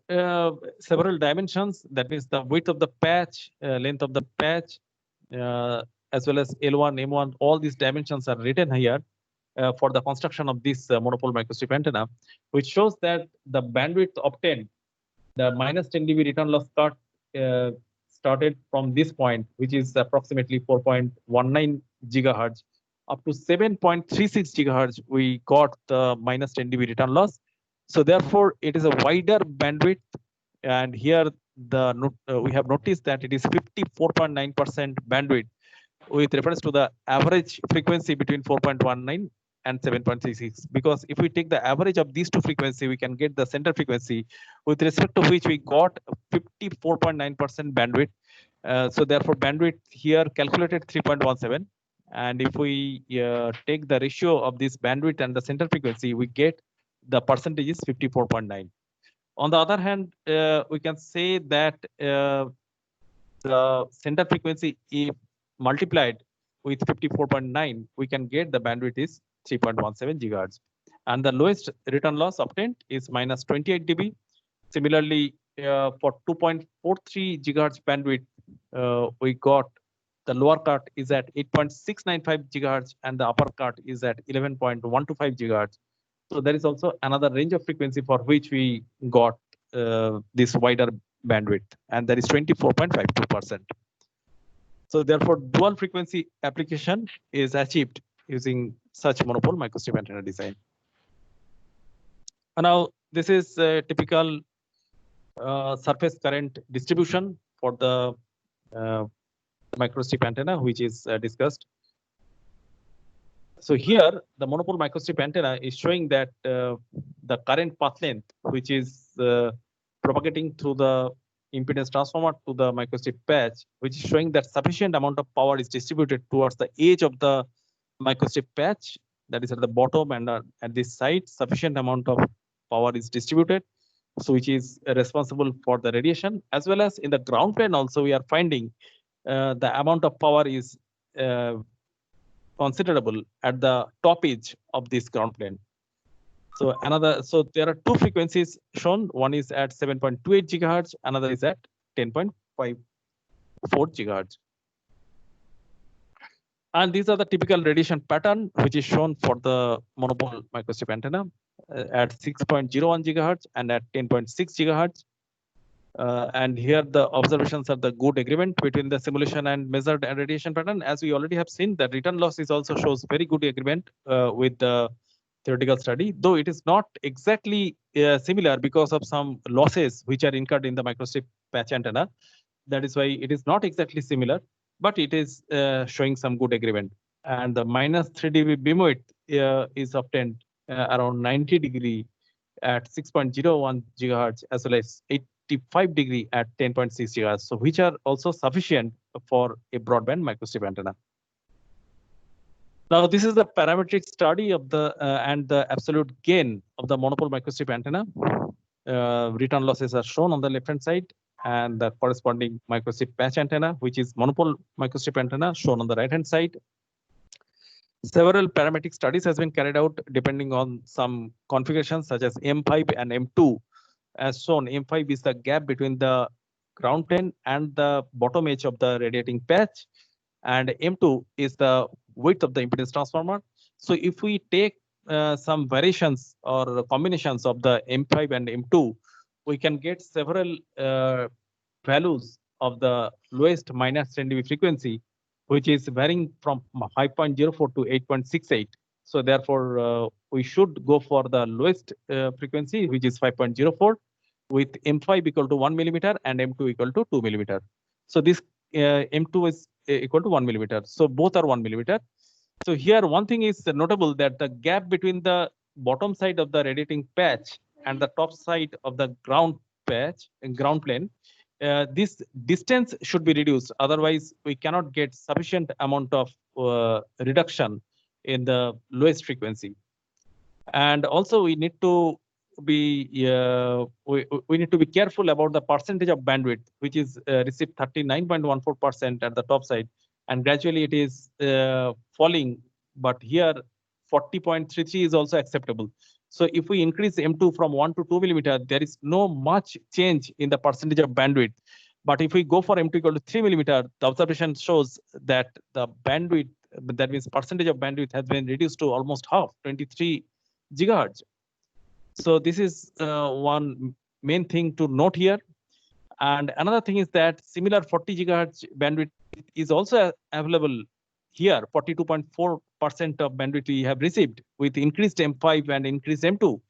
several dimensions, that means the width of the patch, length of the patch, as well as L1, M1, all these dimensions are written here for the construction of this monopole microstrip antenna, which shows that the bandwidth obtained, the minus 10 dB return loss cut started from this point, which is approximately 4.19 gigahertz, up to 7.36 gigahertz, we got the minus 10 dB return loss. So therefore, it is a wider bandwidth, and here we have noticed that it is 54.9% bandwidth with reference to the average frequency between 4.19 and 7.36, because if we take the average of these two frequency, we can get the center frequency, with respect to which we got 54.9% bandwidth. So therefore bandwidth here calculated 3.17, and if we take the ratio of this bandwidth and the center frequency, we get the percentage is 54.9. On the other hand, we can say that the center frequency, if multiplied with 54.9, we can get the bandwidth is 3.17 gigahertz. And the lowest return loss obtained is minus 28 dB. Similarly, for 2.43 gigahertz bandwidth, we got the lower cut is at 8.695 gigahertz and the upper cut is at 11.125 gigahertz. So there is also another range of frequency for which we got this wider bandwidth, and that is 24.52%. So therefore, dual frequency application is achieved using such monopole microstrip antenna design. And now this is a typical surface current distribution for the microstrip antenna, which is discussed. So here, the monopole microstrip antenna is showing that the current path length, which is propagating through the impedance transformer to the microstrip patch, which is showing that sufficient amount of power is distributed towards the edge of the microstrip patch, that is at the bottom, and at this side, sufficient amount of power is distributed, so which is responsible for the radiation, as well as in the ground plane also we are finding the amount of power is considerable at the top edge of this ground plane. So there are two frequencies shown. One is at 7.28 gigahertz, another is at 10.54 gigahertz. And these are the typical radiation pattern, which is shown for the monopole microstrip antenna at 6.01 gigahertz and at 10.6 gigahertz. And here the observations are the good agreement between the simulation and measured radiation pattern. As we already have seen, the return losses also shows very good agreement with the theoretical study, though it is not exactly similar because of some losses which are incurred in the microstrip patch antenna. That is why it is not exactly similar, but it is showing some good agreement. And the minus 3 dB beam width is obtained around 90 degree at 6.01 gigahertz, as well as 85 degree at 10.6 gigahertz, so which are also sufficient for a broadband microstrip antenna. Now, this is the parametric study of the and the absolute gain of the monopole microstrip antenna. Return losses are shown on the left hand side, and the corresponding microstrip patch antenna, which is monopole microstrip antenna, shown on the right hand side. Several parametric studies has been carried out depending on some configurations such as M5 and M2. As shown, M5 is the gap between the ground plane and the bottom edge of the radiating patch, and M2 is the width of the impedance transformer. So if we take some variations or combinations of the M5 and M2, we can get several values of the lowest minus 10 dB frequency, which is varying from 5.04 to 8.68. So therefore, we should go for the lowest frequency, which is 5.04, with M5 equal to 1 millimeter and M2 equal to 2 millimeter. So this M2 is equal to 1 millimeter. So both are 1 millimeter. So here one thing is notable, that the gap between the bottom side of the radiating patch and the top side of the ground patch and ground plane, this distance should be reduced. Otherwise, we cannot get sufficient amount of reduction in the lowest frequency. And also we need to be we need to be careful about the percentage of bandwidth, which is received 39.14% at the top side, and gradually it is falling. But here 40.33 is also acceptable. So if we increase M2 from 1 to 2 millimeter, there is no much change in the percentage of bandwidth. But if we go for M2 equal to 3 millimeter, the observation shows that the bandwidth, that means percentage of bandwidth, has been reduced to almost half, 23 gigahertz. So this is one main thing to note here. And another thing is that similar 40 gigahertz bandwidth is also available here. 42.4% of bandwidth we have received with increased M5 and increased M2.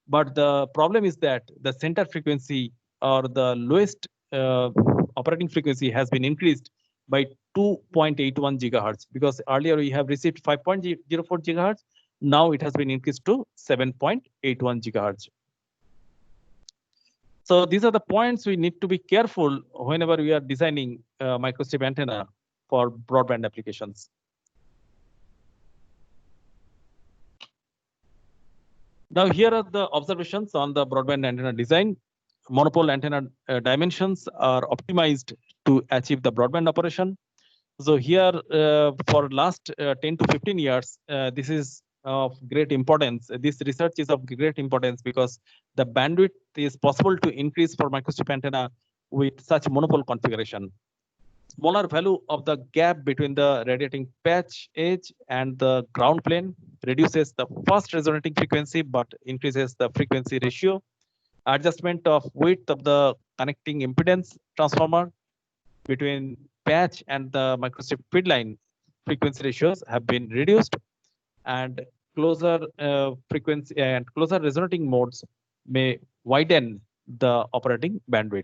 But the problem is that the center frequency, or the lowest operating frequency, has been increased by 2.81 gigahertz, because earlier we have received 5.04 gigahertz. Now it has been increased to 7.81 gigahertz. So these are the points we need to be careful whenever we are designing microstrip antenna for broadband applications. Now here are the observations on the broadband antenna design. Monopole antenna dimensions are optimized to achieve the broadband operation. So here for last 10 to 15 years, this is of great importance. This research is of great importance because the bandwidth is possible to increase for microstrip antenna with such monopole configuration. Smaller value of the gap between the radiating patch edge and the ground plane reduces the first resonating frequency but increases the frequency ratio. Adjustment of width of the connecting impedance transformer between patch and the microstrip feed line frequency ratios have been reduced, and closer frequency and closer resonating modes may widen the operating bandwidth.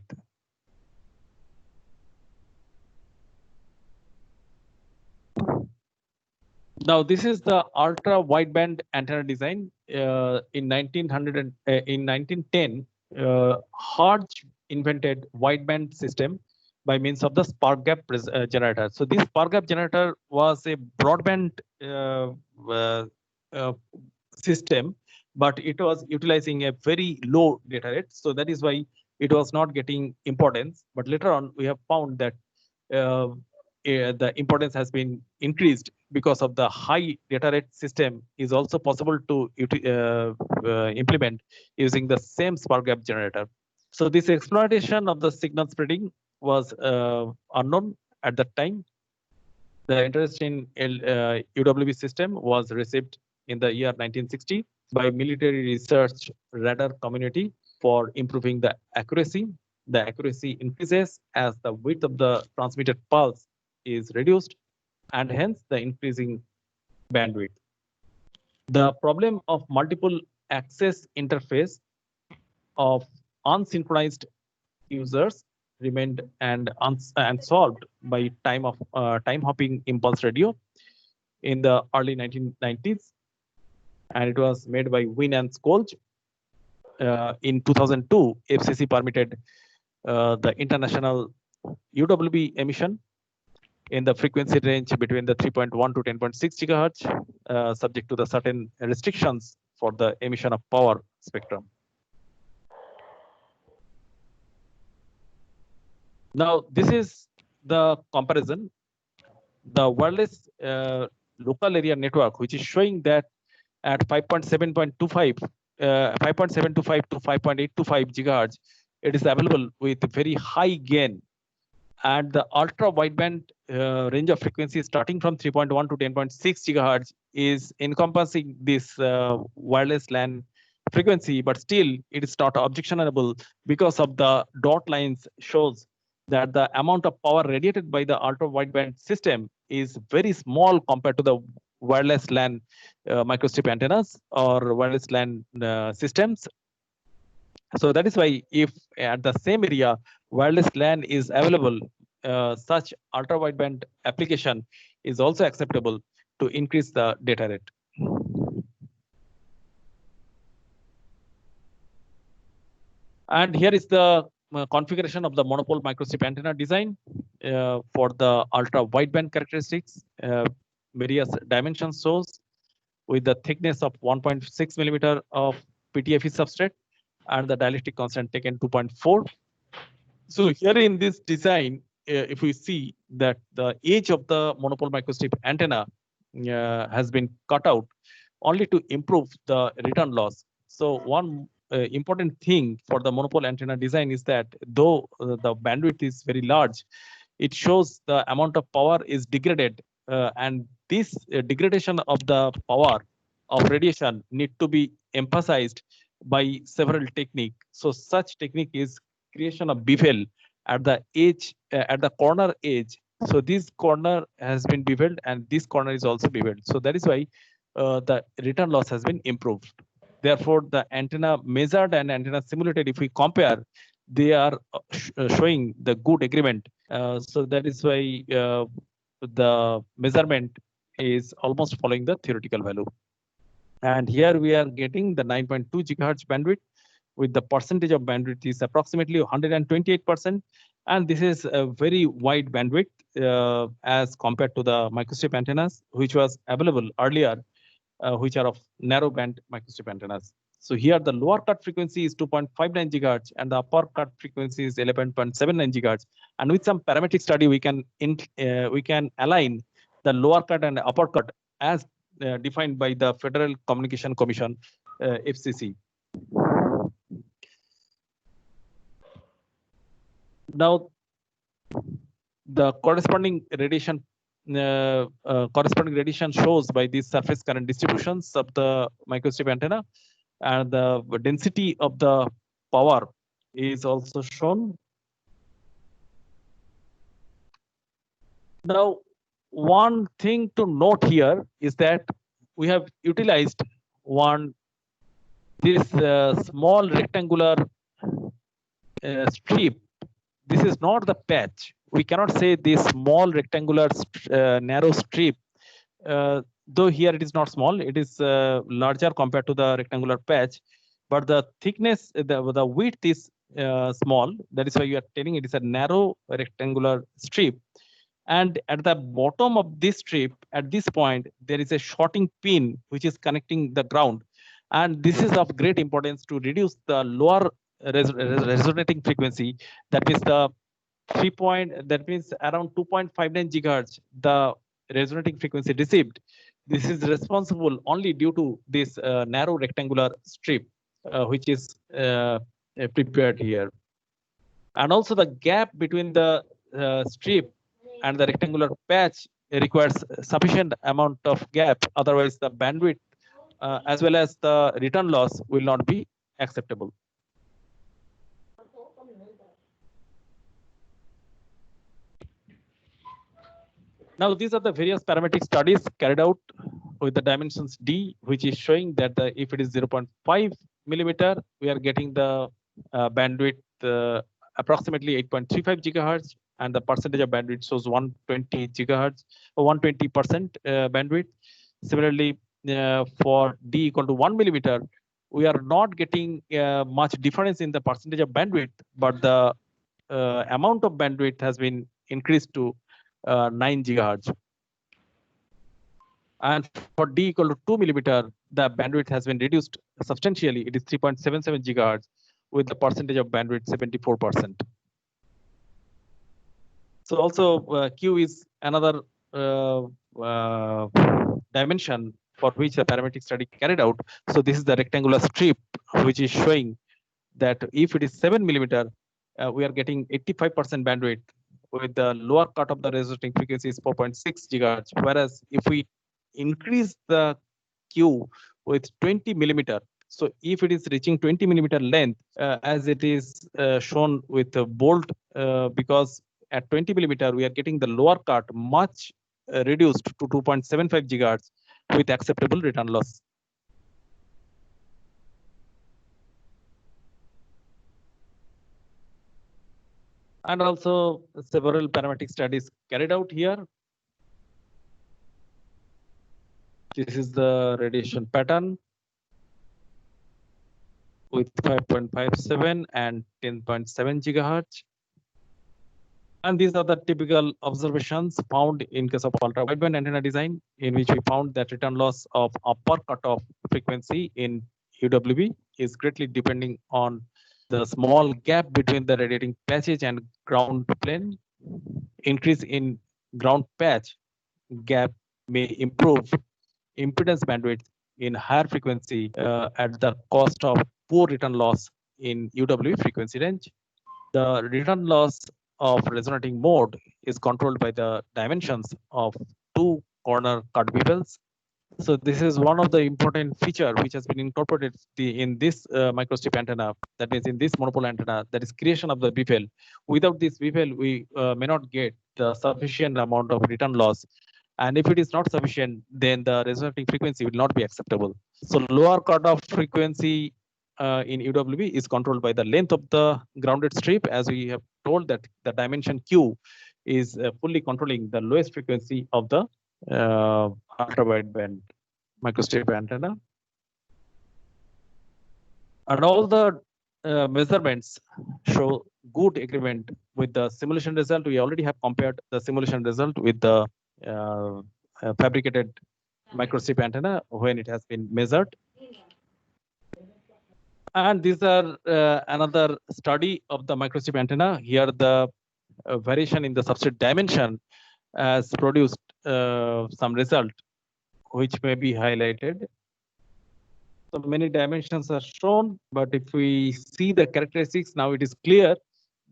Now this is the ultra wideband antenna design. In 1910, Hodge invented wideband system by means of the spark gap generator. So this spark gap generator was a broadband system, but it was utilizing a very low data rate. So that is why it was not getting importance. But later on, we have found that the importance has been increased because of the high data rate system is also possible to implement using the same spark gap generator. So this exploitation of the signal spreading was unknown at that time. The interest in UWB system was received in the year 1960 by military research radar community for improving the accuracy. The accuracy increases as the width of the transmitted pulse is reduced, and hence the increasing bandwidth. The problem of multiple access interface of unsynchronized users remained and unsolved by time hopping impulse radio in the early 1990s, and it was made by Wynn and Scholz. In 2002, FCC permitted the international UWB emission in the frequency range between the 3.1 to 10.6 gigahertz, subject to the certain restrictions for the emission of power spectrum. Now, this is the comparison. The wireless local area network, which is showing that at 5.725 to 5.825 gigahertz, it is available with very high gain. And the ultra wideband range of frequency starting from 3.1 to 10.6 gigahertz is encompassing this wireless LAN frequency, but still it is not objectionable because of the dot lines shows that the amount of power radiated by the ultra wideband system is very small compared to the wireless LAN microstrip antennas or wireless LAN systems. So that is why if at the same area wireless LAN is available, such ultra wideband application is also acceptable to increase the data rate. And here is the configuration of the monopole microstrip antenna design for the ultra wideband characteristics. Various dimensions shows with the thickness of 1.6 millimeter of PTFE substrate and the dielectric constant taken 2.4. So here in this design, if we see that the edge of the monopole microstrip antenna has been cut out only to improve the return loss. So one important thing for the monopole antenna design is that though the bandwidth is very large, it shows the amount of power is degraded, and this degradation of the power of radiation need to be emphasized by several techniques. So such technique is creation of bevel at the edge, at the corner edge. So this corner has been beveled and this corner is also beveled. So that is why the return loss has been improved. Therefore, the antenna measured and antenna simulated, if we compare, they are showing the good agreement. So that is why the measurement is almost following the theoretical value. And here we are getting the 9.2 gigahertz bandwidth with the percentage of bandwidth is approximately 128%. And this is a very wide bandwidth as compared to the microstrip antennas, which was available earlier, which are of narrow band microstrip antennas. So here the lower cut frequency is 2.59 gigahertz and the upper cut frequency is 11.79 gigahertz. And with some parametric study, we can align the lower cut and upper cut as defined by the Federal Communication Commission, FCC. Now, the corresponding radiation shows by these surface current distributions of the microstrip antenna, and the density of the power is also shown. Now, one thing to note here is that we have utilized this small rectangular strip. This is not the patch. We cannot say this small rectangular narrow strip, though here it is not small, it is larger compared to the rectangular patch, but the thickness, the width is small. That is why you are telling it is a narrow rectangular strip. And at the bottom of this strip, at this point, there is a shorting pin which is connecting the ground. And this is of great importance to reduce the lower resonating frequency. That means the around 2.59 gigahertz, the resonating frequency received. This is responsible only due to this narrow rectangular strip, which is prepared here. And also the gap between the strip and the rectangular patch requires sufficient amount of gap. Otherwise, the bandwidth as well as the return loss will not be acceptable. Now, these are the various parametric studies carried out with the dimensions D, which is showing that if it is 0.5 millimeter, we are getting the bandwidth approximately 8.35 gigahertz, and the percentage of bandwidth shows 120 gigahertz or 120% bandwidth. Similarly, for D equal to 1 millimeter, we are not getting much difference in the percentage of bandwidth, but the amount of bandwidth has been increased to 9 gigahertz. And for D equal to 2 millimeter, the bandwidth has been reduced substantially. It is 3.77 gigahertz with the percentage of bandwidth 74%. So also Q is another dimension for which the parametric study carried out. So this is the rectangular strip, which is showing that if it is 7 millimeter, we are getting 85% bandwidth with the lower cut of the resonating frequency is 4.6 gigahertz. Whereas if we increase the Q with 20 millimeter, so if it is reaching 20 millimeter length, as it is shown with the bold, because at 20 millimeter, we are getting the lower cut much reduced to 2.75 gigahertz with acceptable return loss. And also several parametric studies carried out here. This is the radiation pattern with 5.57 and 10.7 gigahertz. And these are the typical observations found in case of ultra wideband antenna design, in which we found that return loss of upper cutoff frequency in UWB is greatly depending on the small gap between the radiating patches and ground plane. Increase in ground patch gap may improve impedance bandwidth in higher frequency at the cost of poor return loss in UWB frequency range. The return loss of resonating mode is controlled by the dimensions of two corner cut bevels. So this is one of the important feature which has been incorporated in this microstrip antenna, that means in this monopole antenna, that is creation of the bevel. Without this bevel, we may not get the sufficient amount of return loss. And if it is not sufficient, then the resonating frequency will not be acceptable. So lower cutoff frequency in UWB is controlled by the length of the grounded strip, as we have told that the dimension Q is fully controlling the lowest frequency of the ultra wideband microstrip antenna. And all the measurements show good agreement with the simulation result. We already have compared the simulation result with the fabricated microstrip antenna when it has been measured. And these are another study of the microstrip antenna. Here the variation in the substrate dimension has produced some result which may be highlighted. So many dimensions are shown, but if we see the characteristics, now it is clear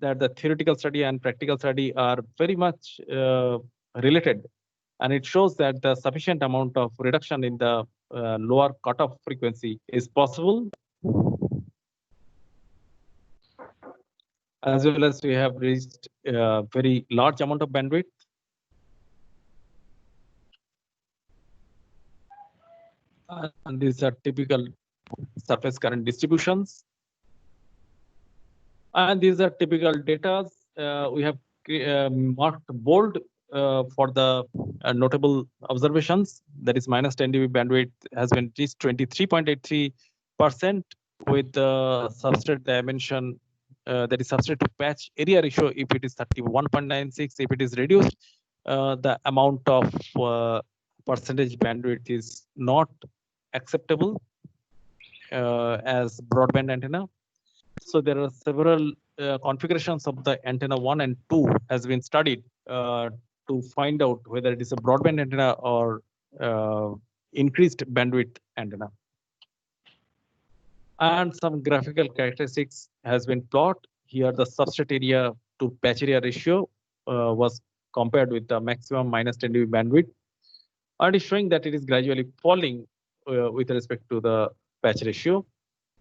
that the theoretical study and practical study are very much related. And it shows that the sufficient amount of reduction in the lower cutoff frequency is possible. As well as we have reached a very large amount of bandwidth. And these are typical surface current distributions. And these are typical data. We have marked bold for the notable observations. That is minus 10 dB bandwidth has been reached 23.83% with the substrate dimension, that is substrate to patch area ratio. If it is 31.96, if it is reduced, the amount of percentage bandwidth is not acceptable as broadband antenna. So there are several configurations of the antenna 1 and 2 has been studied to find out whether it is a broadband antenna or increased bandwidth antenna. And some graphical characteristics has been plotted. Here the substrate area to patch area ratio was compared with the maximum minus 10 dB bandwidth, and is showing that it is gradually falling with respect to the patch ratio.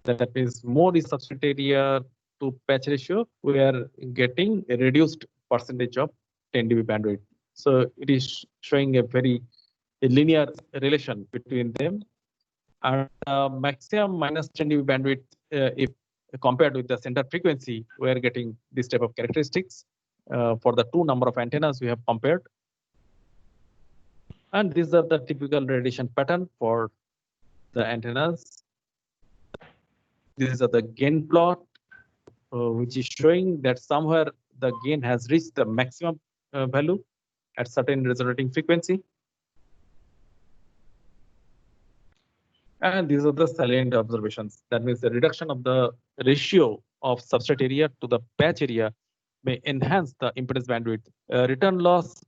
That means more is substrate area to patch ratio, we are getting a reduced percentage of 10 dB bandwidth. So it is showing a very linear relation between them. And maximum minus 10 dB bandwidth, if compared with the center frequency, we are getting this type of characteristics for the two number of antennas we have compared. And these are the typical radiation pattern for the antennas. These are the gain plot, which is showing that somewhere the gain has reached the maximum value at certain resonating frequency. And these are the salient observations. That means the reduction of the ratio of substrate area to the patch area may enhance the impedance bandwidth. Return loss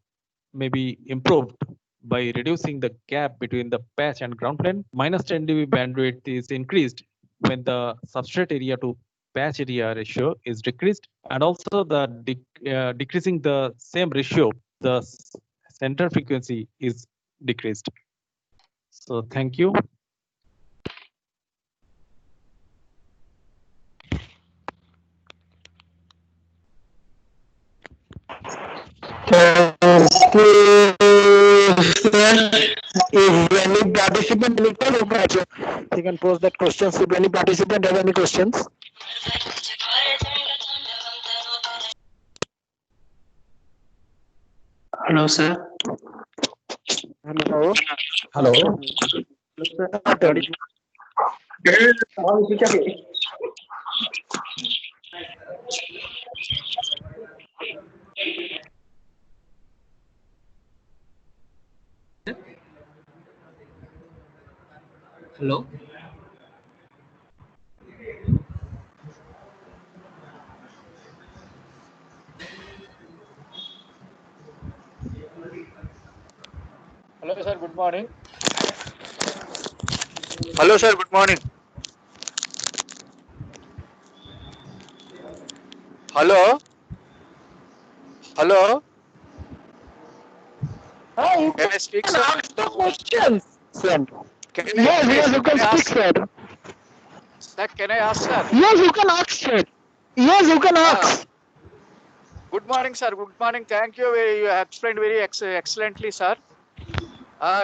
may be improved by reducing the gap between the patch and ground plane. Minus 10 dB bandwidth is increased when the substrate area to patch area ratio is decreased, and also the decreasing the same ratio, the center frequency is decreased. So thank you. Thank you, sir. If any participant he can pose that questions. If any participant have any questions. Hello, sir. Hello. Hello. Hello. Hello, sir. Good morning. Hello, sir. Good morning. Hello. Hello. Hi, Can I speak, sir? ask the questions, sir. Yes, you can speak, sir. Sir, can I ask, sir? Yes, you can ask, sir. Yes, you can ask. Good morning, sir. Good morning. Thank you. You explained very excellently, sir.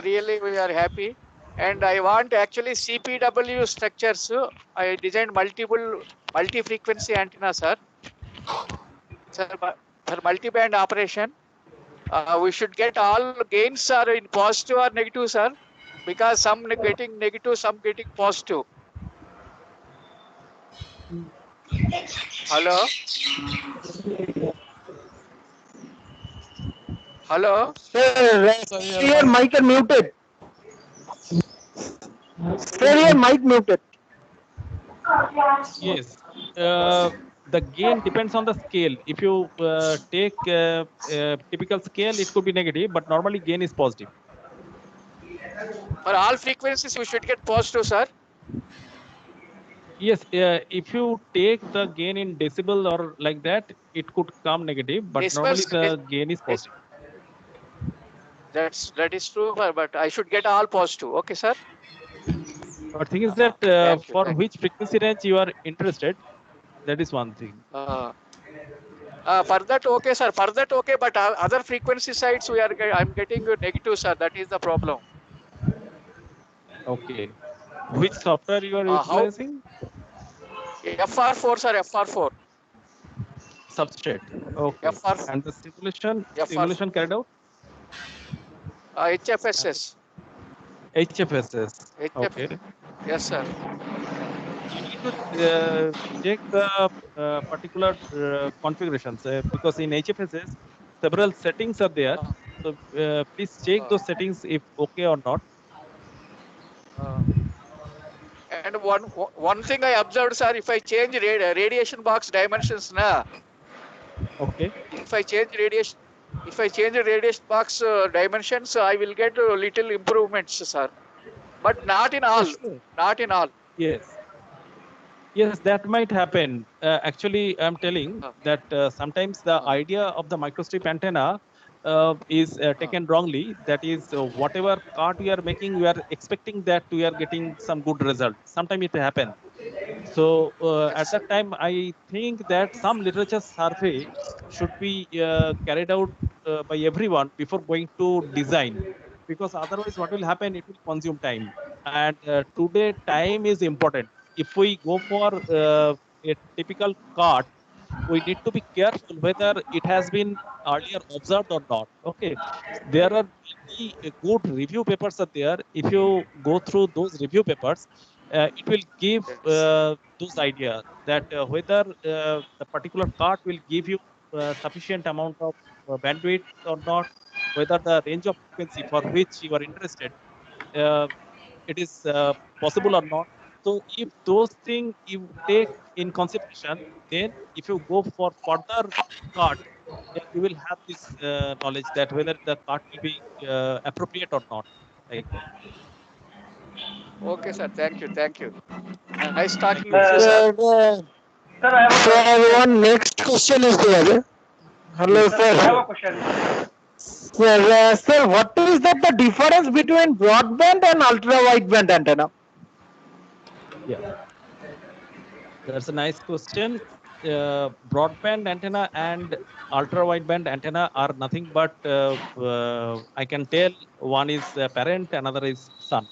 Really, we are happy. And I want actually CPW structures. I designed multi-frequency antenna, sir. Sir, for multi-band operation, we should get all gains are in positive or negative, sir, because some getting negative, some getting positive. Hello? Hello? Sir, your mic is muted. Sir, your mic muted. Yes. The gain depends on the scale. If you take typical scale, it could be negative, but normally gain is positive. For all frequencies, you should get positive, sir. Yes, if you take the gain in decibel or like that, it could come negative, but normally Decibels, the gain is positive. that is true, but I should get all positive. Okay, sir. But thing is that Thank you, for thank which frequency range you are interested, that is one thing. For that, okay, sir. For that, okay, but other frequency sides, I'm getting negative, sir. That is the problem. Okay. Which software you are How? utilizing? FR4, sir. FR4. Substrate. Okay. FR4. And the simulation FR4. carried out? HFSS. HFSS. HF. Okay. Yes, sir. You need to check the particular configurations because in HFSS several settings are there. So please check those settings if okay or not. And one thing I observed, sir, if I change radiation box dimensions, Okay. If I change the radiation box dimensions, I will get little improvements, sir. But not in all. Sure. Not in all. Yes. Yes, that might happen. Actually, I'm telling that sometimes the idea of the microstrip antenna is taken wrongly. That is, whatever cut we are making, we are expecting that we are getting some good result. Sometimes it happens. So at that time, I think that some literature survey should be carried out by everyone before going to design, because otherwise, what will happen? It will consume time, and today time is important. If we go for a typical cart, we need to be careful whether it has been earlier observed or not. Okay, there are many good review papers are there. If you go through those review papers, it will give those ideas that whether the particular card will give you sufficient amount of bandwidth or not, whether the range of frequency for which you are interested, uh, it is possible or not. So if those things you take in consideration, then if you go for further card, then you will have this knowledge that whether the card will be appropriate or not. Like that. Okay, sir. Thank you. Thank you. Nice talking with you, sir. Sir, I have a Sir, one next question is there. Hello, Sir, I have sir. a question. Sir, what is the difference between broadband and ultra wideband antenna? Yeah, that's a nice question. Broadband antenna and ultra wideband antenna are nothing but I can tell one is parent, another is son.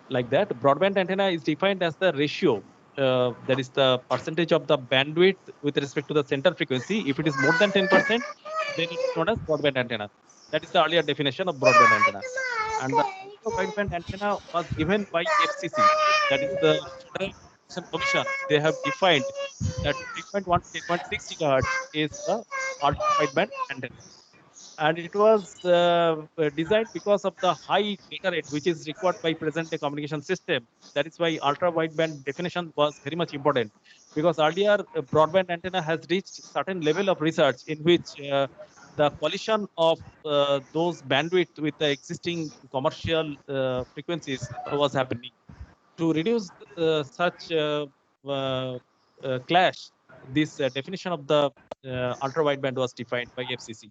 Like that, broadband antenna is defined as the ratio. That is the percentage of the bandwidth with respect to the center frequency. If it is more than 10%, then it is known as broadband antenna. That is the earlier definition of broadband antenna. And the ultra wideband antenna was given by FCC. That is the Federal Commission. They have defined that 3.1 to 10.6 gigahertz is the ultra wideband antenna. And it was designed because of the high data rate which is required by present day communication system. That is why ultra wideband definition was very much important, because earlier broadband antenna has reached certain level of research in which the collision of those bandwidth with the existing commercial frequencies was happening. To reduce such clash, this definition of the ultra wideband was defined by FCC.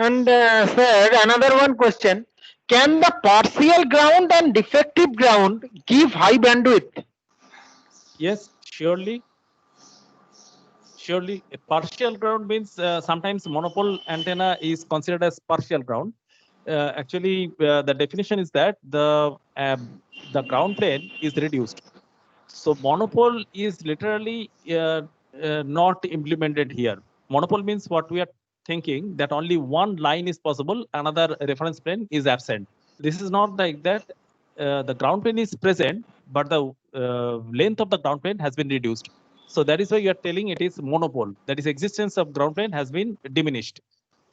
And sir, another one question. Can the partial ground and defective ground give high bandwidth? Yes, surely. Surely, a partial ground means sometimes monopole antenna is considered as partial ground. Actually, the definition is that the ground plane is reduced. So monopole is literally not implemented here. Monopole means what we are thinking, that only one line is possible, another reference plane is absent. This is not like that. the ground plane is present, but the length of the ground plane has been reduced. So that is why you are telling it is monopole. That is, existence of ground plane has been diminished.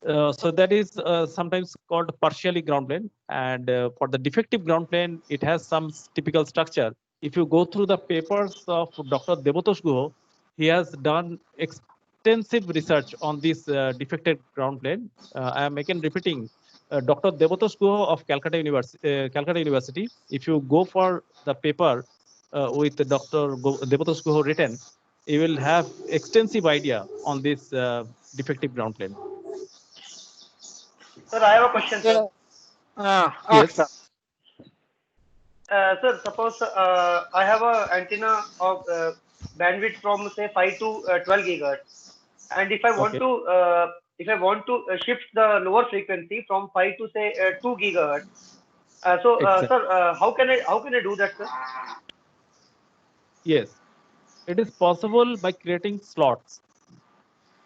So that is sometimes called partially ground plane. And for the defective ground plane, it has some typical structure. If you go through the papers of Dr. Debatosh Guha, he has done extensive research on this defective ground plane. I am again repeating, Dr. Debatosh Guha of Calcutta University. If you go for the paper with Dr. Debatosh Guha written, you will have extensive idea on this defective ground plane. Sir, I have a question, sir. Ask, sir. Sir, suppose I have a antenna of bandwidth from say 5 to 12 gigahertz, and if I want to shift the lower frequency from 5 to say 2 gigahertz, Exactly. sir, how can I do that, sir? Yes, it is possible by creating slots.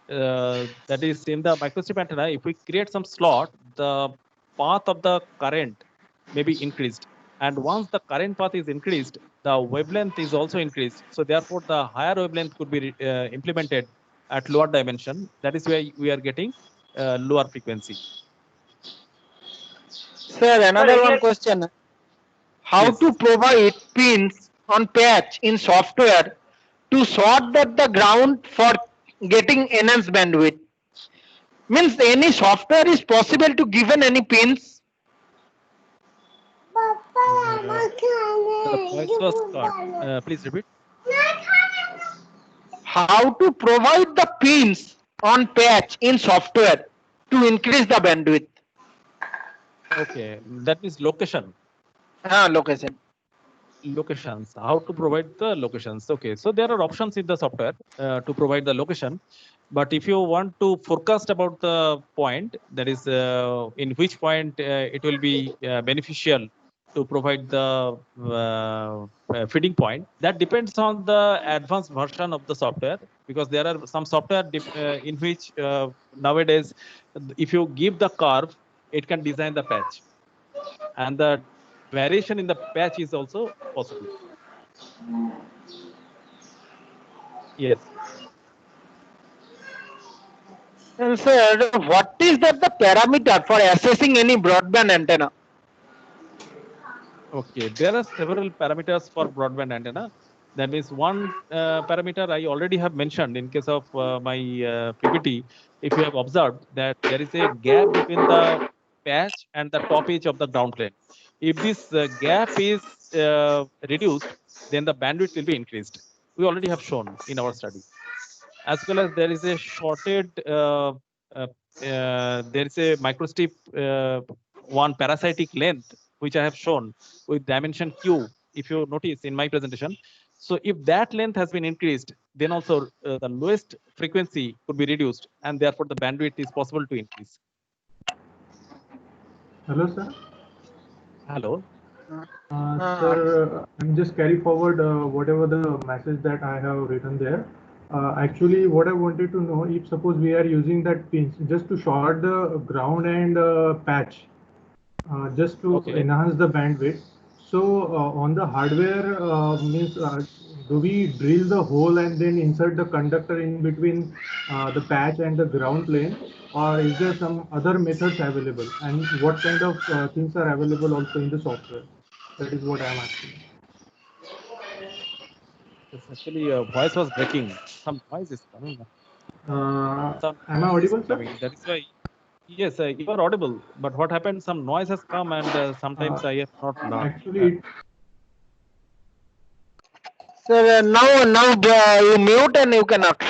That is, in the microstrip antenna, if we create some slot, the path of the current may be increased. And once the current path is increased, the wavelength is also increased. So therefore, the higher wavelength could be implemented at lower dimension. That is where we are getting lower frequency. Sir, another one question. How Yes. to provide pins on patch in software to sort that the ground for getting enhanced bandwidth? Means any software is possible to given any pins? The voice was cut. Please repeat. How to provide the pins on patch in software to increase the bandwidth? Okay, that means location. Location. Locations, how to provide the locations. Okay, so there are options in the software to provide the location, but if you want to forecast about the point, that is in which point it will be beneficial to provide the feeding point, that depends on the advanced version of the software, because there are some software in which nowadays if you give the curve, it can design the patch, and the variation in the patch is also possible. Yes. And sir, what is that the parameter for assessing any broadband antenna? Okay, there are several parameters for broadband antenna. That means one parameter I already have mentioned in case of my PPT. If you have observed that there is a gap between the patch and the top edge of the ground plane. If this gap is reduced, then the bandwidth will be increased. We already have shown in our study. As well as there is a shorted, there is a microstrip one parasitic length, which I have shown with dimension Q, if you notice in my presentation. So if that length has been increased, then also the lowest frequency could be reduced, and therefore the bandwidth is possible to increase. Hello, sir. Hello. Sir, I'm just carry forward whatever the message that I have written there. Actually, what I wanted to know, if suppose we are using that pins just to short the ground and patch, just to enhance the bandwidth. So on the hardware, means do we drill the hole and then insert the conductor in between the patch and the ground plane, or is there some other methods available? And what kind of things are available also in the software? That is what I am asking. Yes, actually, voice was breaking. Some noise is coming. Am I audible, sir? That is why. Yes, you are audible. But what happened? Some noise has come, and sometimes I have not. Actually, Sir, now you mute and you can ask.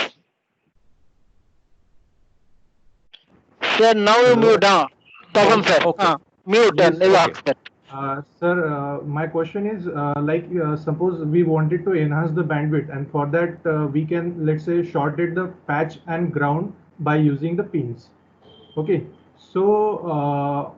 Sir, now you mute. Tapan sir. Okay. Mute Yes, and you ask that. Sir, my question is suppose we wanted to enhance the bandwidth, and for that we can, let's say, shorted the patch and ground by using the pins. Okay, so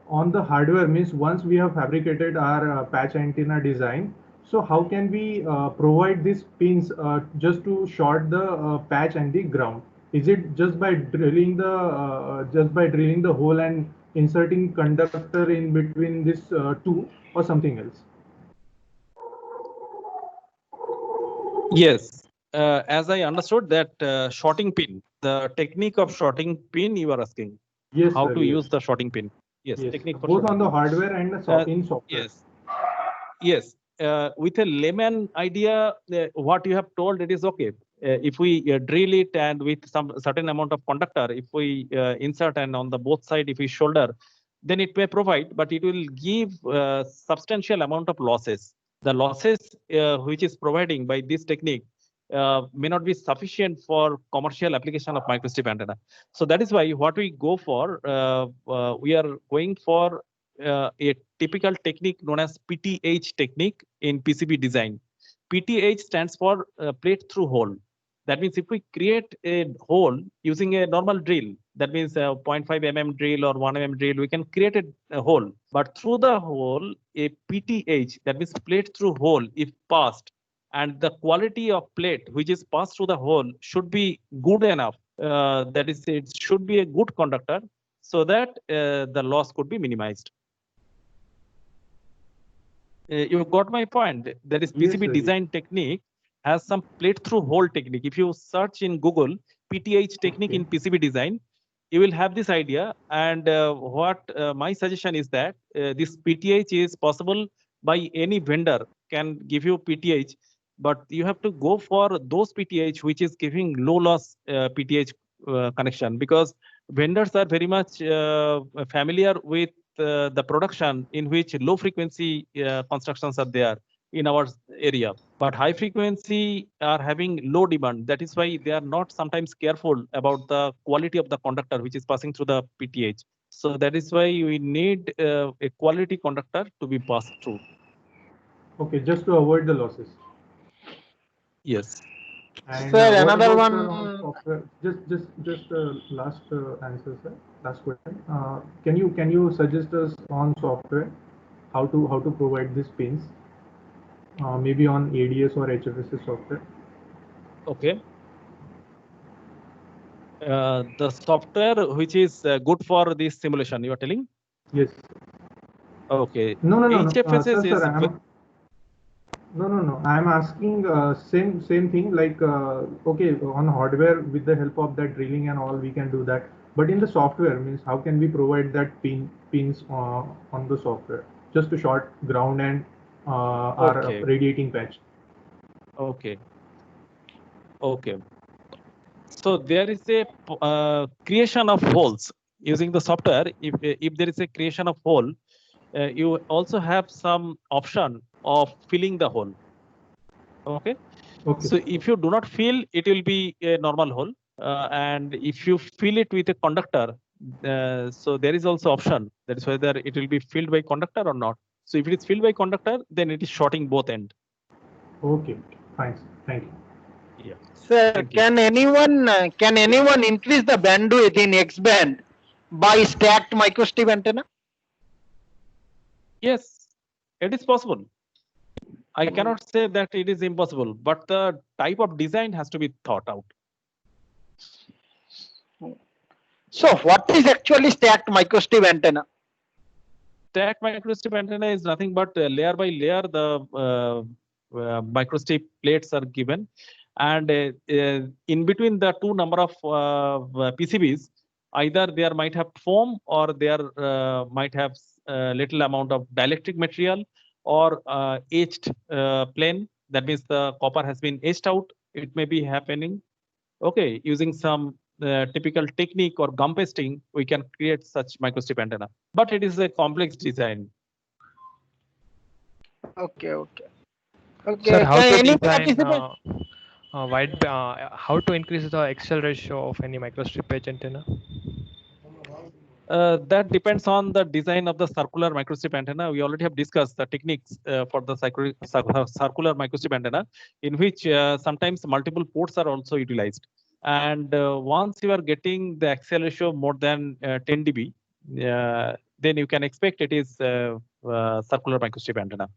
on the hardware, means once we have fabricated our patch antenna design, so how can we provide these pins just to short the patch and the ground? Is it just by drilling the hole and inserting conductor in between this two, or something else? Yes, as I understood that shorting pin, the technique of shorting pin you are asking. Yes, How sir, to yes. use the shorting pin. Yes, Yes, technique for both shorting on the pin. hardware and the in software. Yes. Yes, with a layman idea, what you have told, it is okay. If we drill it and with some certain amount of conductor, if we insert and on the both side, if we shoulder, then it may provide, but it will give substantial amount of losses. The losses which is providing by this technique may not be sufficient for commercial application of microstrip antenna. So that is why what we go for, we are going for a typical technique known as PTH technique in PCB design. PTH stands for plate through hole. That means if we create a hole using a normal drill, that means a 0.5 mm drill or 1 mm drill, we can create a hole. But through the hole, a PTH, that means plate through hole, if passed, and the quality of plate which is passed through the hole should be good enough. That is, it should be a good conductor so that the loss could be minimized. You got my point. There is PCB sir, design technique has some plate through hole technique. If you search in Google PTH technique in PCB design, you will have this idea. And what my suggestion is that this PTH is possible by any vendor can give you PTH, but you have to go for those PTH which is giving low loss PTH connection, because vendors are very much familiar with the production in which low frequency constructions are there in our area, but high frequency are having low demand. That is why they are not sometimes careful about the quality of the conductor which is passing through the PTH. So that is why we need a quality conductor to be passed through. Okay, just to avoid the losses. Yes. And Sir, what another about, one. software? Just last answer, sir. Last question. Can you suggest us on software how to provide these pins? Maybe on ADS or HFSS software. Okay. The software which is good for this simulation, you are telling? Yes. Okay. No. HFSS is. No. I'm asking same thing, like okay, on hardware with the help of that drilling and all we can do that, but in the software means how can we provide that pins on the software just to short ground and our radiating patch. Okay. So there is a creation of holes using the software. If there is a creation of hole, you also have some option of filling the hole. Okay. So if you do not fill, it will be a normal hole, and if you fill it with a conductor, so there is also option. That is whether it will be filled by conductor or not. So if it is filled by conductor, then it is shorting both end. Okay, fine. Thank you. Yeah. Sir, can anyone increase the bandwidth in X band by stacked microstrip antenna? Yes, it is possible. I cannot say that it is impossible, but the type of design has to be thought out. So what is actually stacked microstrip antenna? Stacked microstrip antenna is nothing but layer by layer the microstrip plates are given, and in between the two number of PCBs, either there might have foam or there might have little amount of dielectric material or etched plane. That means the copper has been etched out. It may be happening. Okay, using some typical technique or gum pasting, we can create such microstrip antenna. But it is a complex design. Okay. Sir, how to design how to increase the axial ratio of any microstrip edge antenna? That depends on the design of the circular microstrip antenna. We already have discussed the techniques for the circular microstrip antenna, in which sometimes multiple ports are also utilized. And once you are getting the axial ratio more than 10 dB, then you can expect it is circular microstrip antenna.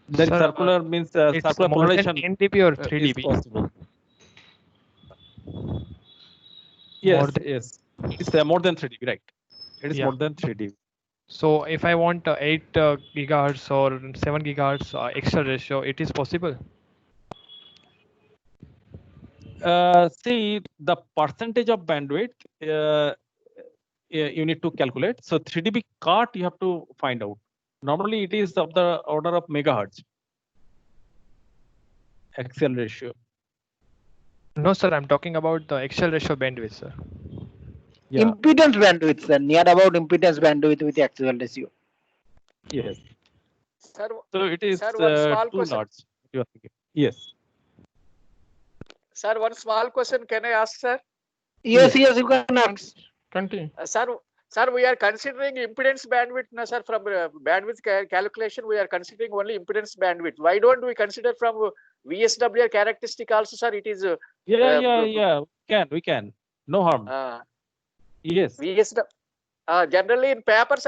That is circular means circular more than polarization 10 dB or 3 dB? Possible. Yes, yes. It's more than 3 dB, right? It is more than 3 dB. So if I want 8 gigahertz or 7 gigahertz axial ratio, it is possible? See, the percentage of bandwidth you need to calculate. So 3 dB cut you have to find out. Normally it is of the order of megahertz axial ratio. No, sir, I'm talking about the axial ratio bandwidth, sir. Yeah. Impedance bandwidth, sir. Near about impedance bandwidth with axial ratio. Yes. Sir, So it is sir, one small too question. large. You are thinking. Yes. Sir, one small question. Can I ask, sir? Yes, you can ask. Continue. Sir, we are considering impedance bandwidth, no, sir. From bandwidth calculation, we are considering only impedance bandwidth. Why don't we consider from VSWR characteristic also, sir? It is. Yeah. We can. No harm. Yes. Generally in papers,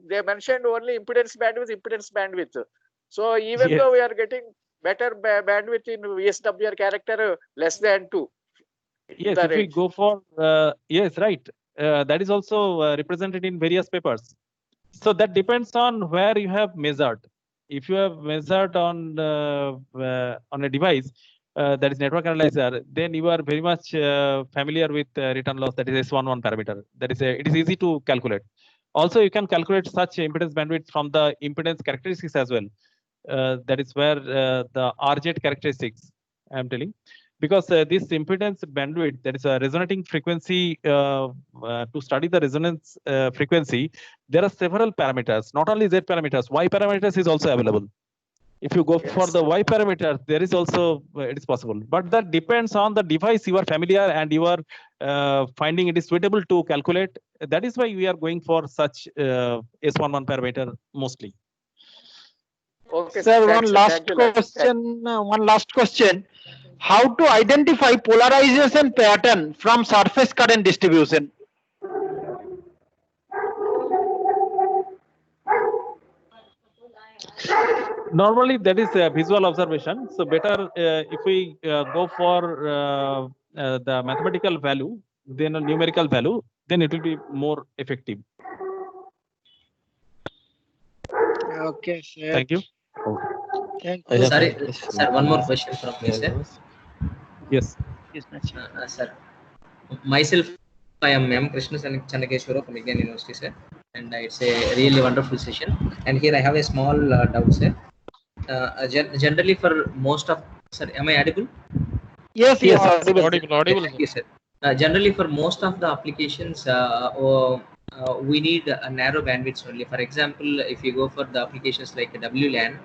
they mentioned only impedance bandwidth. So even though we are getting better bandwidth in VSWR character less than 2. Yes, if we go for yes, right. That is also represented in various papers. So that depends on where you have measured. If you have measured on a device that is network analyzer, then you are very much familiar with return loss, that is S11 parameter. That is it is easy to calculate. Also, you can calculate such impedance bandwidth from the impedance characteristics as well. That is where the RZ characteristics I am telling. Because this impedance bandwidth, that is a resonating frequency, to study the resonance frequency, there are several parameters, not only Z parameters, Y parameters is also available. If you go for the Y parameter, there is also, it is possible. But that depends on the device you are familiar and you are finding it is suitable to calculate. That is why we are going for such S11 parameter mostly. Okay, sir, one last question. How to identify polarization pattern from surface current distribution? Normally, that is a visual observation. So better if we go for the mathematical value, then a numerical value, then it will be more effective. Okay, sir. Thank you. Thank you. Sorry, sir, one more question from me, sir. Yes. Sir, myself, I am M. Krishna Chandakeshwara from Vigyan University, sir, and it's a really wonderful session. And here I have a small doubt, sir. Generally, for most of, sir, am I audible? Yes, audible. Yes, sir. Generally, for most of the applications, we need a narrow bandwidth only. For example, if you go for the applications like WLAN,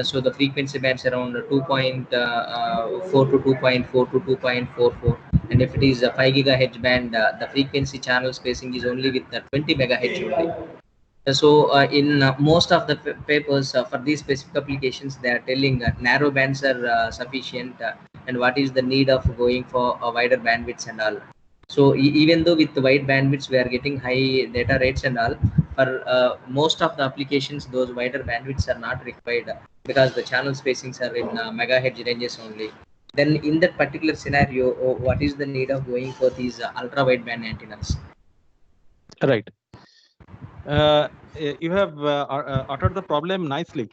so the frequency bands around 2.4 to 2.4 to 2.44, and if it is a 5 gigahertz band, the frequency channel spacing is only with 20 megahertz only. So in most of the papers for these specific applications, they are telling narrow bands are sufficient, and what is the need of going for a wider bandwidths and all. So even though with the wide bandwidths we are getting high data rates and all, for most of the applications those wider bandwidths are not required because the channel spacings are in megahertz ranges only. Then in that particular scenario, what is the need of going for these ultra wideband antennas? Right. You have uttered the problem nicely.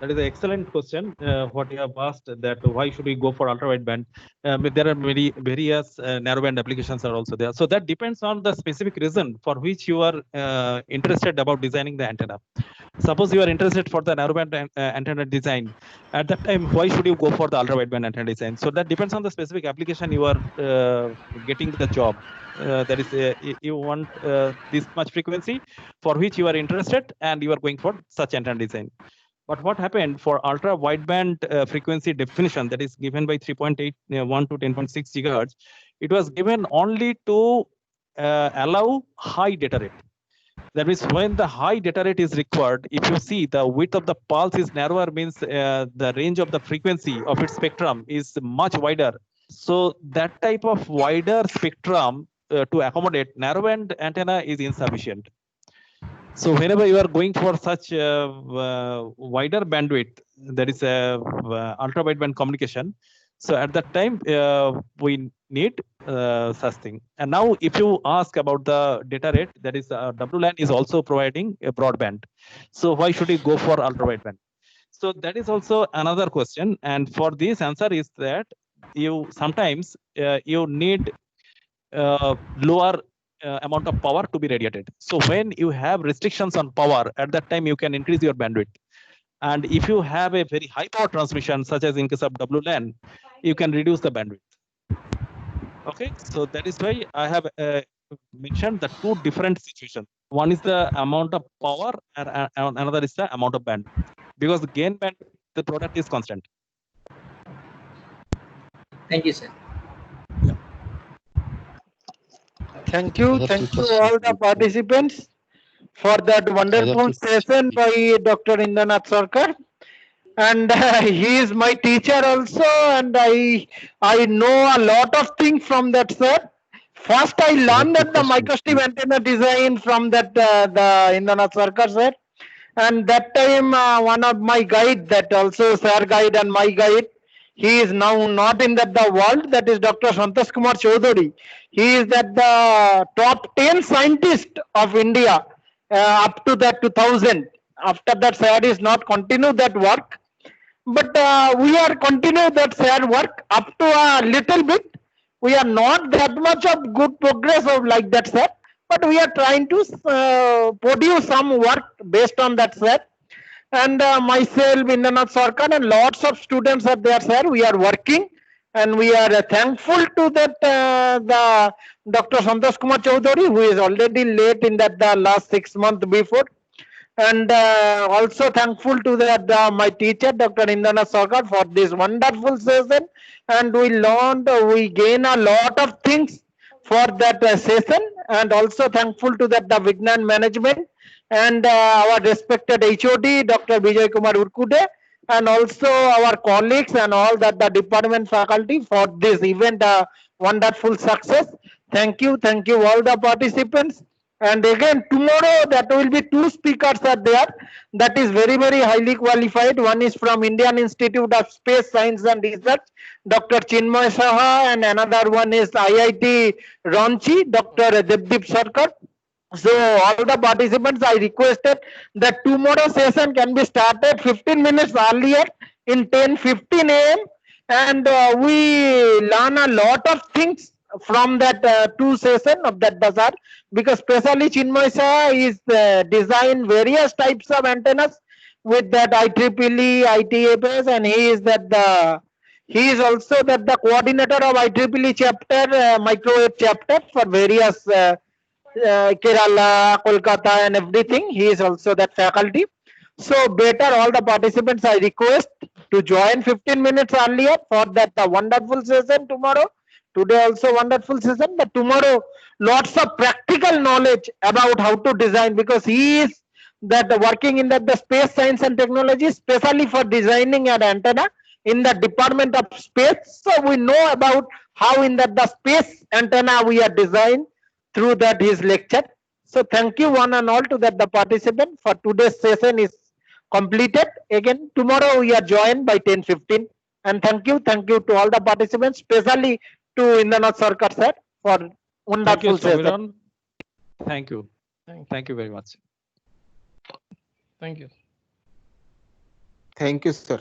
That is an excellent question. What you have asked, that why should we go for ultra wideband? There are various narrowband applications are also there. So that depends on the specific reason for which you are interested about designing the antenna. Suppose you are interested for the narrowband antenna design. At that time, why should you go for the ultra wideband antenna design? So that depends on the specific application you are getting the job. That is, you want this much frequency for which you are interested, and you are going for such antenna design. But what happened for ultra wideband frequency definition, that is given by 3.81 to 10.6 gigahertz, it was given only to allow high data rate. That means when the high data rate is required, if you see the width of the pulse is narrower, means the range of the frequency of its spectrum is much wider. So that type of wider spectrum to accommodate narrowband antenna is insufficient. So whenever you are going for such wider bandwidth, that is ultra wideband communication. So at that time, we need such thing. And now if you ask about the data rate, that is WLAN is also providing a broadband. So why should we go for ultra wideband? So that is also another question. And for this answer is that you sometimes you need lower amount of power to be radiated. So when you have restrictions on power, at that time you can increase your bandwidth. And if you have a very high power transmission, such as in case of WLAN, you can reduce the bandwidth. Okay, so that is why I have mentioned the two different situations. One is the amount of power, and another is the amount of bandwidth. Because the gain bandwidth, the product is constant. Thank you, sir. Thank you all the participants for that wonderful session by Dr. Indranath Sarkar. And he is my teacher also, and I know a lot of things from that sir. First, I learned that the microstrip antenna design from that the Indranath Sarkar sir, and that time one of my guide, that also sir guide and my guide, he is now not in that the world. That is Dr. Santosh Kumar Chaudhary. He is that the top 10 scientist of India up to that 2000. After that, sir is not continue that work. But we are continue that shared work up to a little bit. We are not that much of good progress of like that, sir. But we are trying to produce some work based on that, sir. And myself, Indranath Sarkar, and lots of students are there, sir. We are working, and we are thankful to that the Dr. Santosh Kumar Chaudhary, who is already late in that the last 6 months before. And also thankful to that my teacher, Dr. Indranath Sarkar, for this wonderful session. And we learned, we gain a lot of things for that session. And also thankful to that the Vignan management and our respected HOD, Dr. Vijay Kumar Urkude, and also our colleagues and all that the department faculty for this event, wonderful success. Thank you all the participants. And again, tomorrow that will be 2 speakers are there. That is very, very highly qualified. One is from Indian Institute of Space Science and Research, Dr. Chinmay Saha, and another one is IIT Ranchi, Dr. Devdeep Sarkar. So all the participants, I requested that tomorrow session can be started 15 minutes earlier in 10:15 a.m. And we learn a lot of things from that 2 session of that bazaar, because especially Chinmay Saha is design various types of antennas with that IEEE, ITFS, and he is also that the coordinator of IEEE chapter, microwave chapter for various Kerala, Kolkata, and everything. He is also that faculty. So better all the participants, I request to join 15 minutes earlier for that wonderful session tomorrow. Today also wonderful session, but tomorrow lots of practical knowledge about how to design, because he is that working in the space science and technology, especially for designing an antenna in the Department of Space. So we know about how in the space antenna we are designed through that his lecture. So thank you one and all to that the participant for today's session is completed. Again, tomorrow we are joined by 10:15. And thank you to all the participants, especially to Indranath Sarkar sir for wonderful session. Thank you. Thank you very much. Thank you. Thank you, sir.